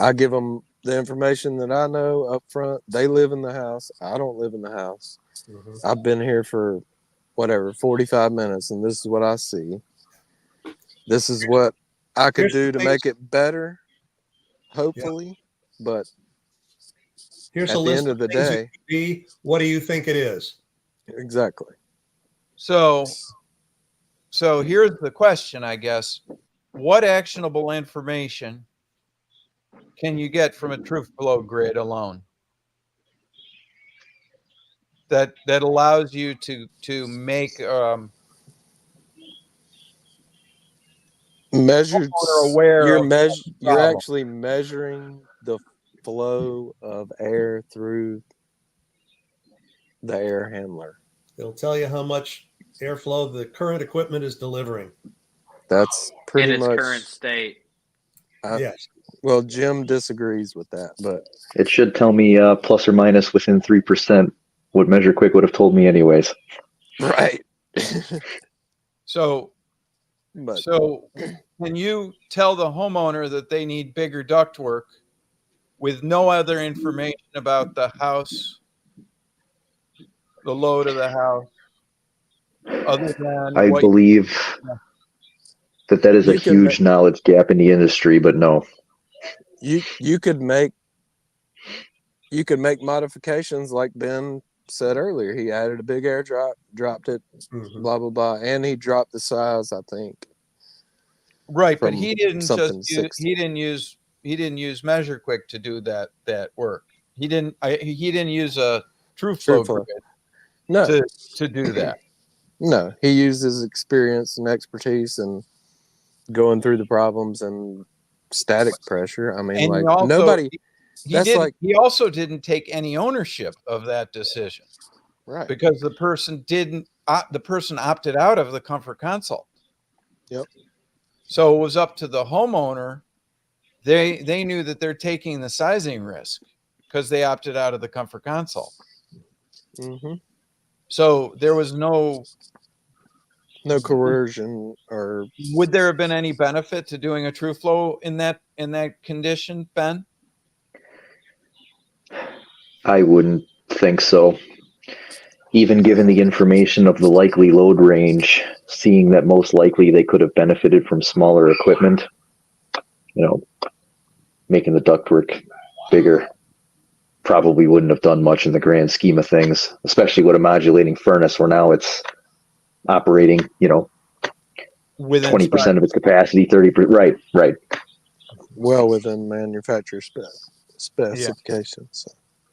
I give them the information that I know up front. They live in the house. I don't live in the house. Mhm. I've been here for 45 minutes, and this is what I see. This is what I could do to make it better, hopefully. But Here's at a the list end of the things it day, could be. What do you think it is? exactly. So here's the question, I guess. What actionable information can you get from a truflow grid alone that allows you to make Measured. aware You're of the You're problem? actually measuring the flow of air through the air handler. It'll tell you how much airflow the current equipment is delivering. That's In pretty its much. current state. Yes. Well, Jim disagrees with that, but It should tell me plus or minus within 3%. What Measure Quick would have told me anyways. right. So can you tell the homeowner that they need bigger ductwork with no other information about the house, the load of the house, other than I believe that is a huge knowledge gap in the industry, but no. You could make modifications like Ben said earlier. He added a big air drop, dropped it, blah blah blah, and he dropped the size, I think. Right, but he didn't he didn't use Measure Quick to do that work. He didn't use a truflow grid to do that. No, he used his experience and expertise and going through the problems and static pressure. I mean, And like also, nobody. He also didn't take any ownership of that decision, right? Because the person opted out of the comfort consult. Yep. So it was up to the homeowner. They knew that they're taking the sizing risk because they opted out of the comfort consult. Mm-hmm. So there was no coercion. Or would there have been any benefit to doing a truflow in that condition, Ben? I wouldn't think so. Even given the information of the likely load range, seeing that most likely they could have benefited from smaller equipment, making the ductwork bigger probably wouldn't have done much in the grand scheme of things, especially with a modulating furnace where now it's operating, within 20% of its capacity, 30%. Right. Well within manufacturer specifications.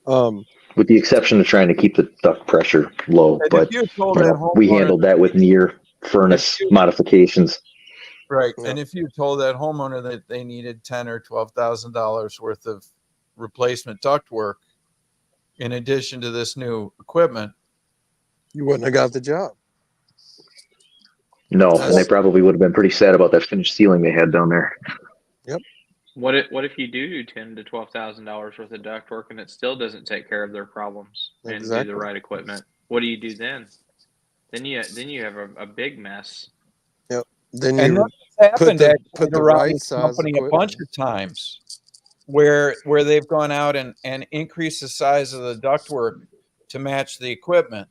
Yeah. With the exception of trying to keep the duct pressure low, but we handled that with near furnace modifications. Right. Yeah. And if you told that homeowner that they needed $10,000 or $12,000 worth of replacement ductwork in addition to this new equipment, you wouldn't have got the job. No, and they probably would have been pretty sad about that finished ceiling they had down there. Yep. What if you do $10,000 to $12,000 worth of ductwork and it still doesn't take care of their problems and do the right equipment? What do you do then? Then you have a big mess. Yep. Then and you put the right size company a bunch of times where they've gone out and increased the size of the ductwork to match the equipment.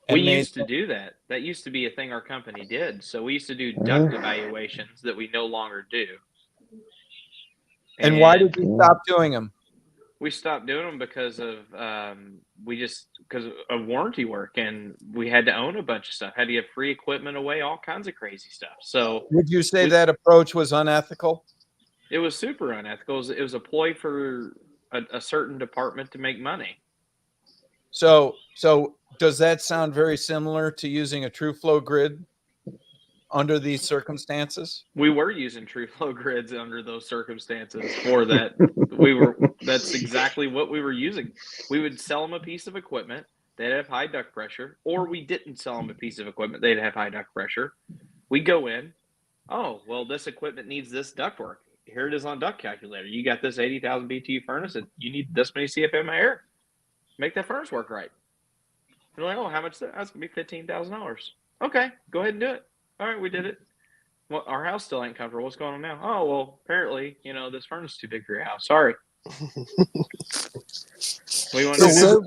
We used to do that. That used to be a thing our company did. So we used to do duct evaluations that we no longer do. And why did we stop doing them? We stopped doing them because of because of warranty work, and we had to own a bunch of stuff. Had to give free equipment away, all kinds of crazy stuff. So would you say that approach was unethical? It was super unethical. It was a ploy for a certain department to make money. So does that sound very similar to using a truflow grid under these circumstances? We were using truflow grids under those circumstances for that. That's exactly what we were using. We would sell them a piece of equipment, they'd have high duct pressure, or we didn't sell them a piece of equipment, they'd have high duct pressure. We go in, oh, well, this equipment needs this ductwork. here it is on duct calculator. You got this 80,000 BTU furnace, and you need this many CFM of air. Make that furnace work right. They're like, oh, how much is that? That's going to be $15,000. Okay, go ahead and do it. All right, we did it. Well, our house still ain't comfortable. What's going on now? Oh, well, apparently, this furnace is too big for your house. Sorry. We want to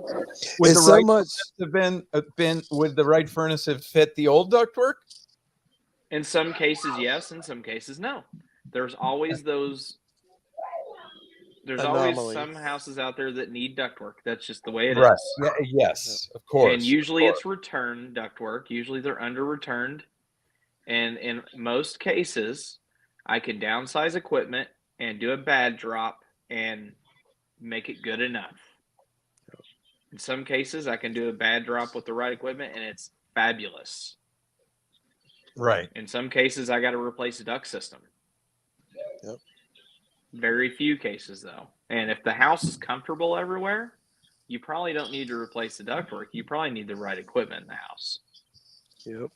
Would it's the so right much. furnace have been would the right furnace have fit the old ductwork? In some cases, yes. In some cases, no. There's always those. There's always Anomalies. some houses out there that need ductwork. That's just the way it is. Right. Yeah, yes, of course. And usually it's return ductwork. Usually they're under returned. And in most cases, I can downsize equipment and do a bad drop and make it good enough. In some cases, I can do a bad drop with the right equipment and it's fabulous. Right. In some cases, I got to replace a duct system. Yep. Very few cases, though. And if the house is comfortable everywhere, you probably don't need to replace the ductwork. You probably need the right equipment in the house. Yep.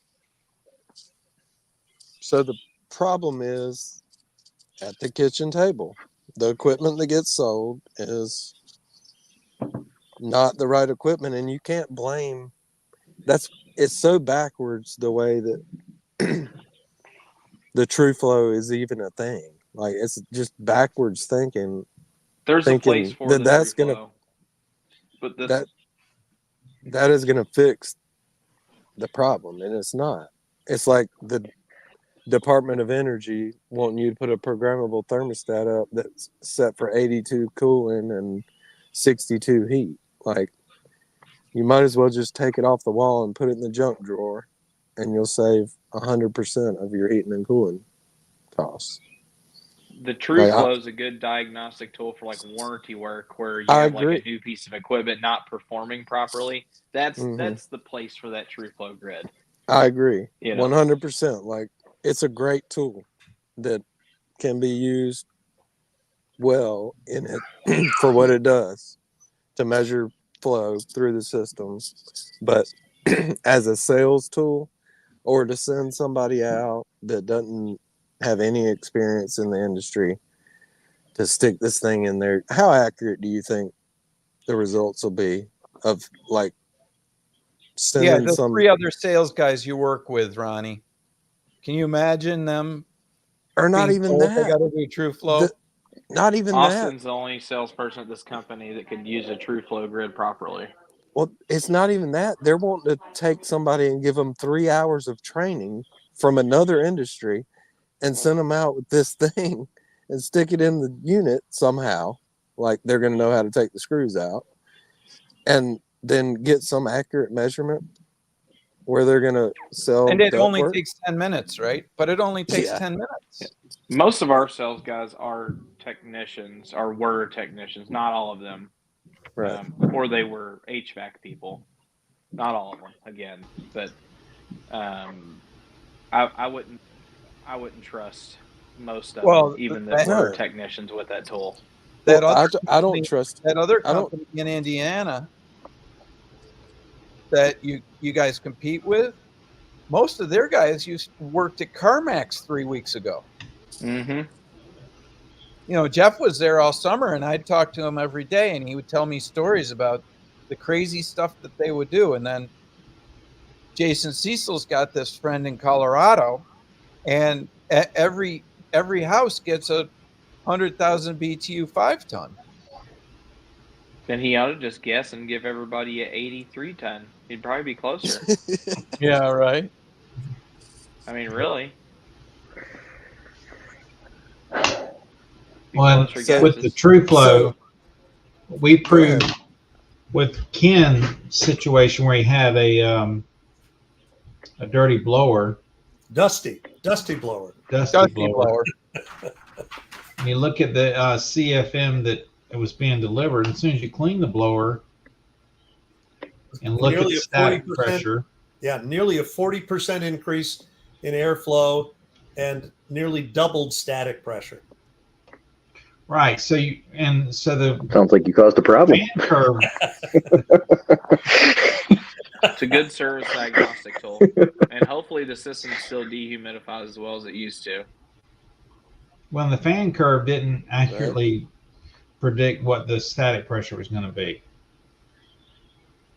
So the problem is at the kitchen table. The equipment that gets sold is not the right equipment, and you can't blame. It's so backwards the way that the truflow is even a thing. Like, it's just backwards thinking. There's a place for the that's truflow, gonna but this that is gonna fix the problem, and it's not. It's like the Department of Energy wanting you to put a programmable thermostat up that's set for 82 cooling and 62 heat. Like, you might as well just take it off the wall and put it in the junk drawer, and you'll save 100% of your heating and cooling costs. the truflow is a good diagnostic tool for like warranty work where you I have agree. like a new piece of equipment not performing properly. That's the place for that truflow grid. I agree. 100%. 100%. Like, it's a great tool that can be used well in it for what it does to measure flow through the system. But as a sales tool or to send somebody out that doesn't have any experience in the industry to stick this thing in there, how accurate do you think the results will be of like sending the some 3 other sales guys you work with, Ronnie? Can you imagine them? or not being even told that? They got to do TrueFlow. Not even Austin's the only salesperson at this company that could use a TrueFlow grid properly. Well, it's not even that. They're wanting to take somebody and give them 3 hours of training from another industry and send them out with this thing and stick it in the unit somehow. Like, they're going to know how to take the screws out and then get some accurate measurement where they're going to sell. And it only ductwork. takes 10 minutes, right? But it only takes 10 minutes. Most of our sales guys are technicians, or were technicians, not all of them. Right. Or they were HVAC people. Not all of them, again. But I wouldn't trust most of them, even that were technicians with that tool. I don't trust that other company in Indiana that you guys compete with. Most of their guys worked at CarMax 3 weeks ago. Mm-hmm. Jeff was there all summer, and I'd talk to him every day, and he would tell me stories about the crazy stuff that they would do. And then Jason Cecil's got this friend in Colorado, and every house gets a 100,000 BTU 5-ton. Then he ought to just guess and give everybody an 83 ton. He'd probably be closer. Yeah, right. I mean, really. Well, with the TrueFlow, we proved with Ken's situation where he had a dirty blower. Dusty blower. Dusty blower. And you look at the CFM that it was being delivered, and as soon as you clean the blower and look at the static pressure. Yeah, nearly a 40% increase in airflow and nearly doubled static pressure. Right. So the sounds like you caused a problem. Curve. It's a good service diagnostic tool, and hopefully the system still dehumidifies as well as it used to. Well, the fan curve didn't accurately predict what the static pressure was going to be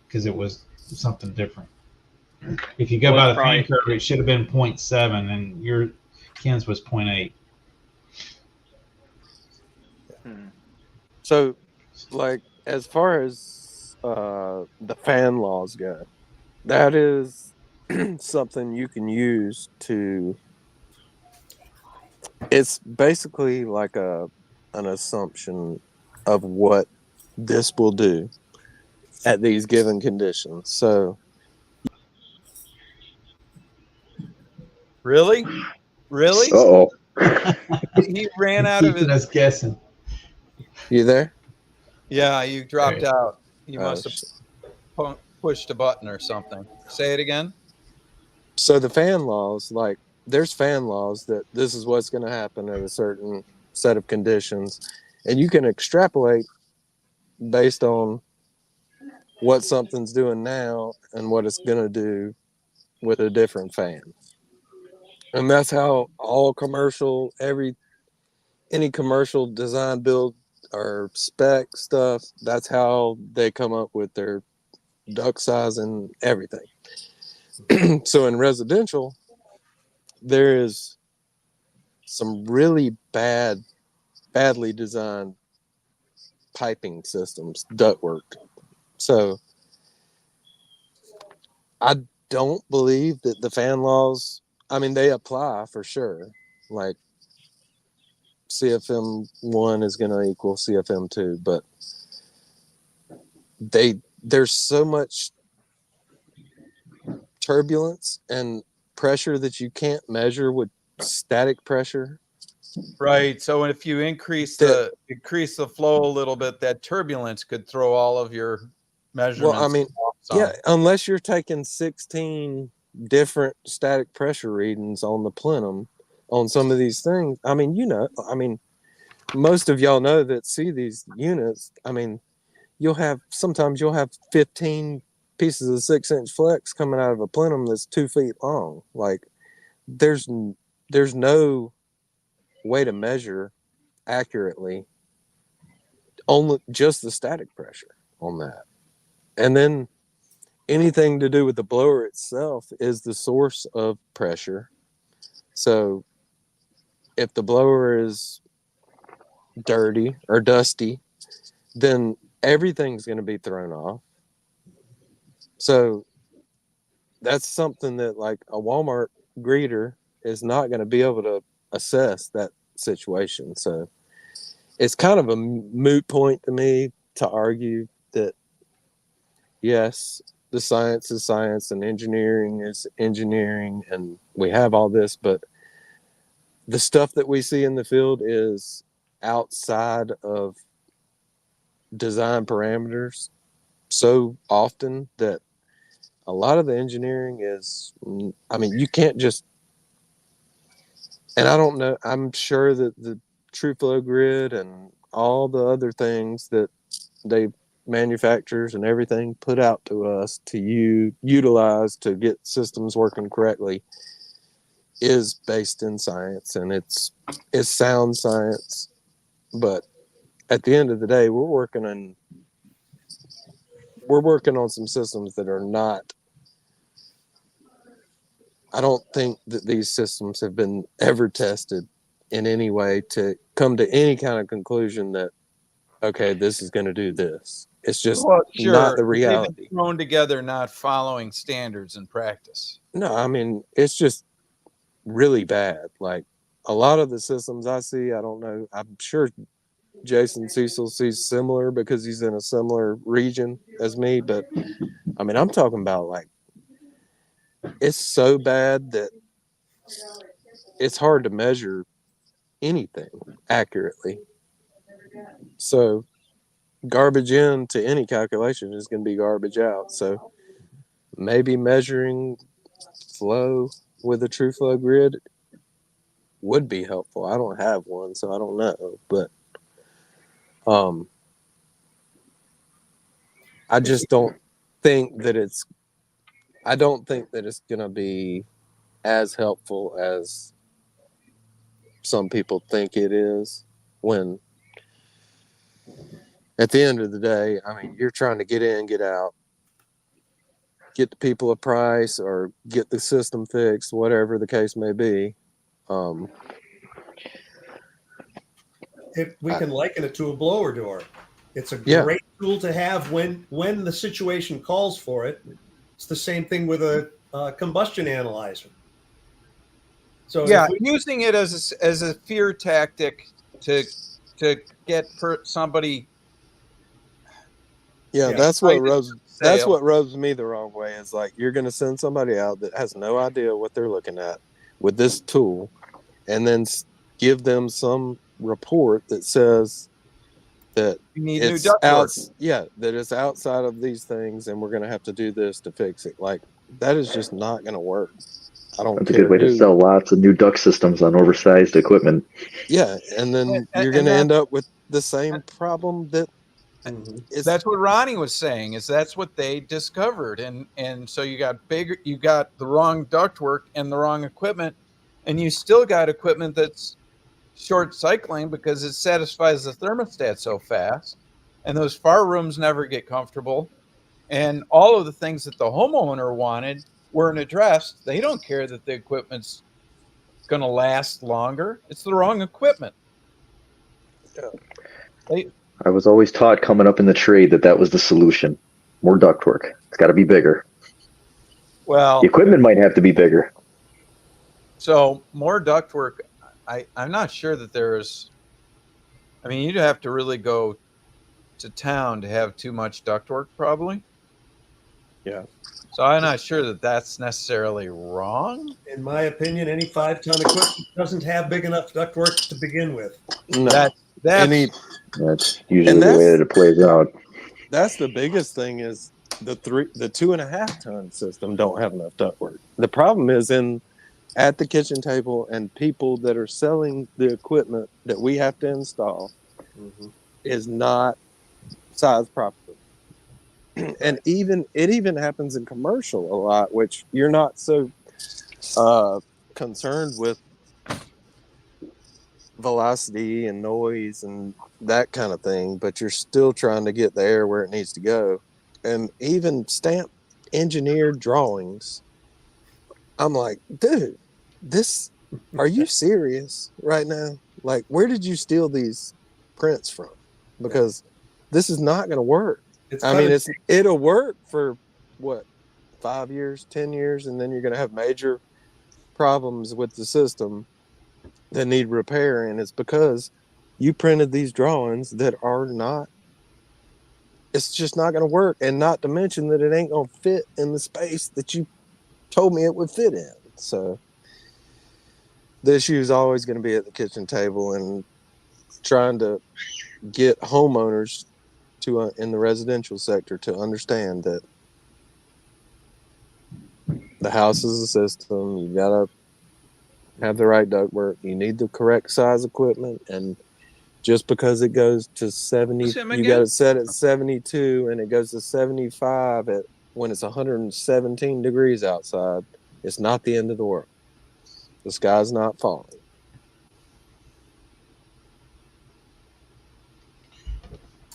because it was something different. If you go Well, by it's the fan probably curve, it should have been 0.7, and your Ken's was 0.8. So, like, as far as the fan laws go, that is something you can use to. It's basically like an assumption of what this will do at these given conditions. So, Really? Really? Uh-oh. He ran out of Keeping his. us guessing. you there? Yeah, you dropped Right. out. You Oh, must have pushed a button or something. Say it again. So the fan laws, like, there's fan laws that this is what's going to happen at a certain set of conditions, and you can extrapolate based on what something's doing now and what it's going to do with a different fan. And that's how all commercial, any commercial design, build, or spec stuff, that's how they come up with their duct size and everything. So in residential, there is some really badly designed piping systems, ductwork. So I don't believe that the fan laws, I mean, they apply for sure. Like, CFM 1 is going to equal CFM 2, but there's so much turbulence and pressure that you can't measure with static pressure. Right. So if you increase That, the flow a little bit, that turbulence could throw all of your measurements. well, I mean, off yeah, some. unless you're taking 16 different static pressure readings on the plenum on some of these things. I mean, most of y'all know that see these units. I mean, sometimes you'll have 15 pieces of 6-inch flex coming out of a plenum that's 2 feet long. Like, there's no way to measure accurately only just the static pressure on that. And then anything to do with the blower itself is the source of pressure. So if the blower is dirty or dusty, then everything's going to be thrown off. So that's something that, like, a Walmart greeter is not going to be able to assess that situation. So it's kind of a moot point to me to argue that, yes, the science is science and engineering is engineering, and we have all this, but the stuff that we see in the field is outside of design parameters so often that a lot of the engineering is, I mean, you can't just, and I don't know, I'm sure that the TrueFlow grid and all the other things that they manufacturers and everything put out to us to utilize to get systems working correctly is based in science, and it's sound science. But at the end of the day, we're working on some systems that are not, I don't think that these systems have been ever tested in any way to come to any kind of conclusion that, okay, this is going to do this. It's just not the reality. They've been thrown together, not following standards in practice. No, I mean, it's just really bad. Like, a lot of the systems I see, I don't know. I'm sure Jason Cecil sees similar because he's in a similar region as me. But I mean, I'm talking about, like, it's so bad that it's hard to measure anything accurately. So garbage in to any calculation is going to be garbage out. So maybe measuring flow with a TrueFlow grid would be helpful. I don't have one, so I don't know. But I just don't think that it's going to be as helpful as some people think it is, when at the end of the day, I mean, you're trying to get in, get out, get the people a price, or get the system fixed, whatever the case may be. We can liken it to a blower door. It's a Yeah. great tool to have when the situation calls for it. It's the same thing with a combustion analyzer. So Yeah, if we, using it as a fear tactic to get somebody. Yeah, Yeah. that's what Excited rubs. for the That's sale. what rubs me the wrong way. Is like, you're going to send somebody out that has no idea what they're looking at with this tool, and then give them some report that says that You need new it's ductwork. that it's outside of these things, and we're going to have to do this to fix it. Like, that is just not going to work. I don't That's a care good way to who. sell lots of new duct systems on oversized equipment. Yeah, and then And you're going to that- end up with the same problem that it's. That's what Ronnie was saying. Is that's what they discovered, and so you got the wrong ductwork and the wrong equipment, and you still got equipment that's short cycling because it satisfies the thermostat so fast, and those far rooms never get comfortable, and all of the things that the homeowner wanted weren't addressed. They don't care that the equipment's going to last longer. It's the wrong equipment. I was always taught coming up in the trade that was the solution. More ductwork. It's got to be bigger. Well, The equipment might have to be bigger. so more ductwork. I'm not sure that there's. I mean, you'd have to really go to town to have too much ductwork, probably. Yeah. So I'm not sure that that's necessarily wrong. in my opinion, any 5-ton equipment doesn't have big enough ductwork to begin with. No. That's Any, That's usually And the way that's- that it plays out. that's the biggest thing, is the 2.5 ton system don't have enough ductwork. The problem is at the kitchen table, and people that are selling the equipment that we have to install is not sized properly. And it even happens in commercial a lot, which you're not so concerned with velocity and noise and that kind of thing, but you're still trying to get the air where it needs to go. And even stamp engineered drawings, I'm like, dude, are you serious right now? Like, where did you steal these prints from? Because this is not going to work. It'll work for what, 5 years, 10 years, and then you're going to have major problems with the system that need repair, and it's because you printed these drawings that are not. It's just not going to work, and not to mention that it ain't going to fit in the space that you told me it would fit in. So the issue is always going to be at the kitchen table, and trying to get homeowners to in the residential sector to understand that the house is a system. You got to have the right ductwork. You need the correct size equipment, and just because it goes to 70, you got to set at 72, and it goes to 75 when it's 117 degrees outside. It's not the end of the world. The sky's not falling.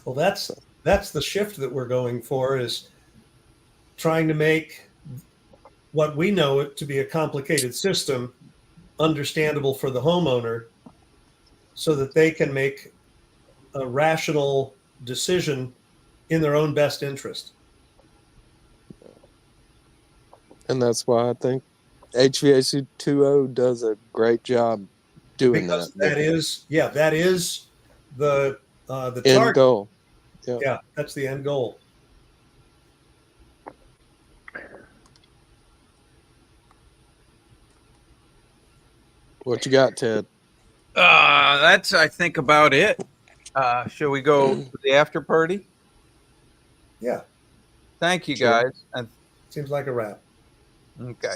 Well, that's the shift that we're going for, is trying to make what we know it to be a complicated system understandable for the homeowner, so that they can make a rational decision in their own best interest. And that's why I think HVAC 2.0 does a great job doing Because that. that is the End target. goal. Yeah, that's the end goal. What you got, Ted? That's, I think, about it. Shall we go to the after party? Yeah, Thank you, Sure. guys. And seems like a wrap. okay.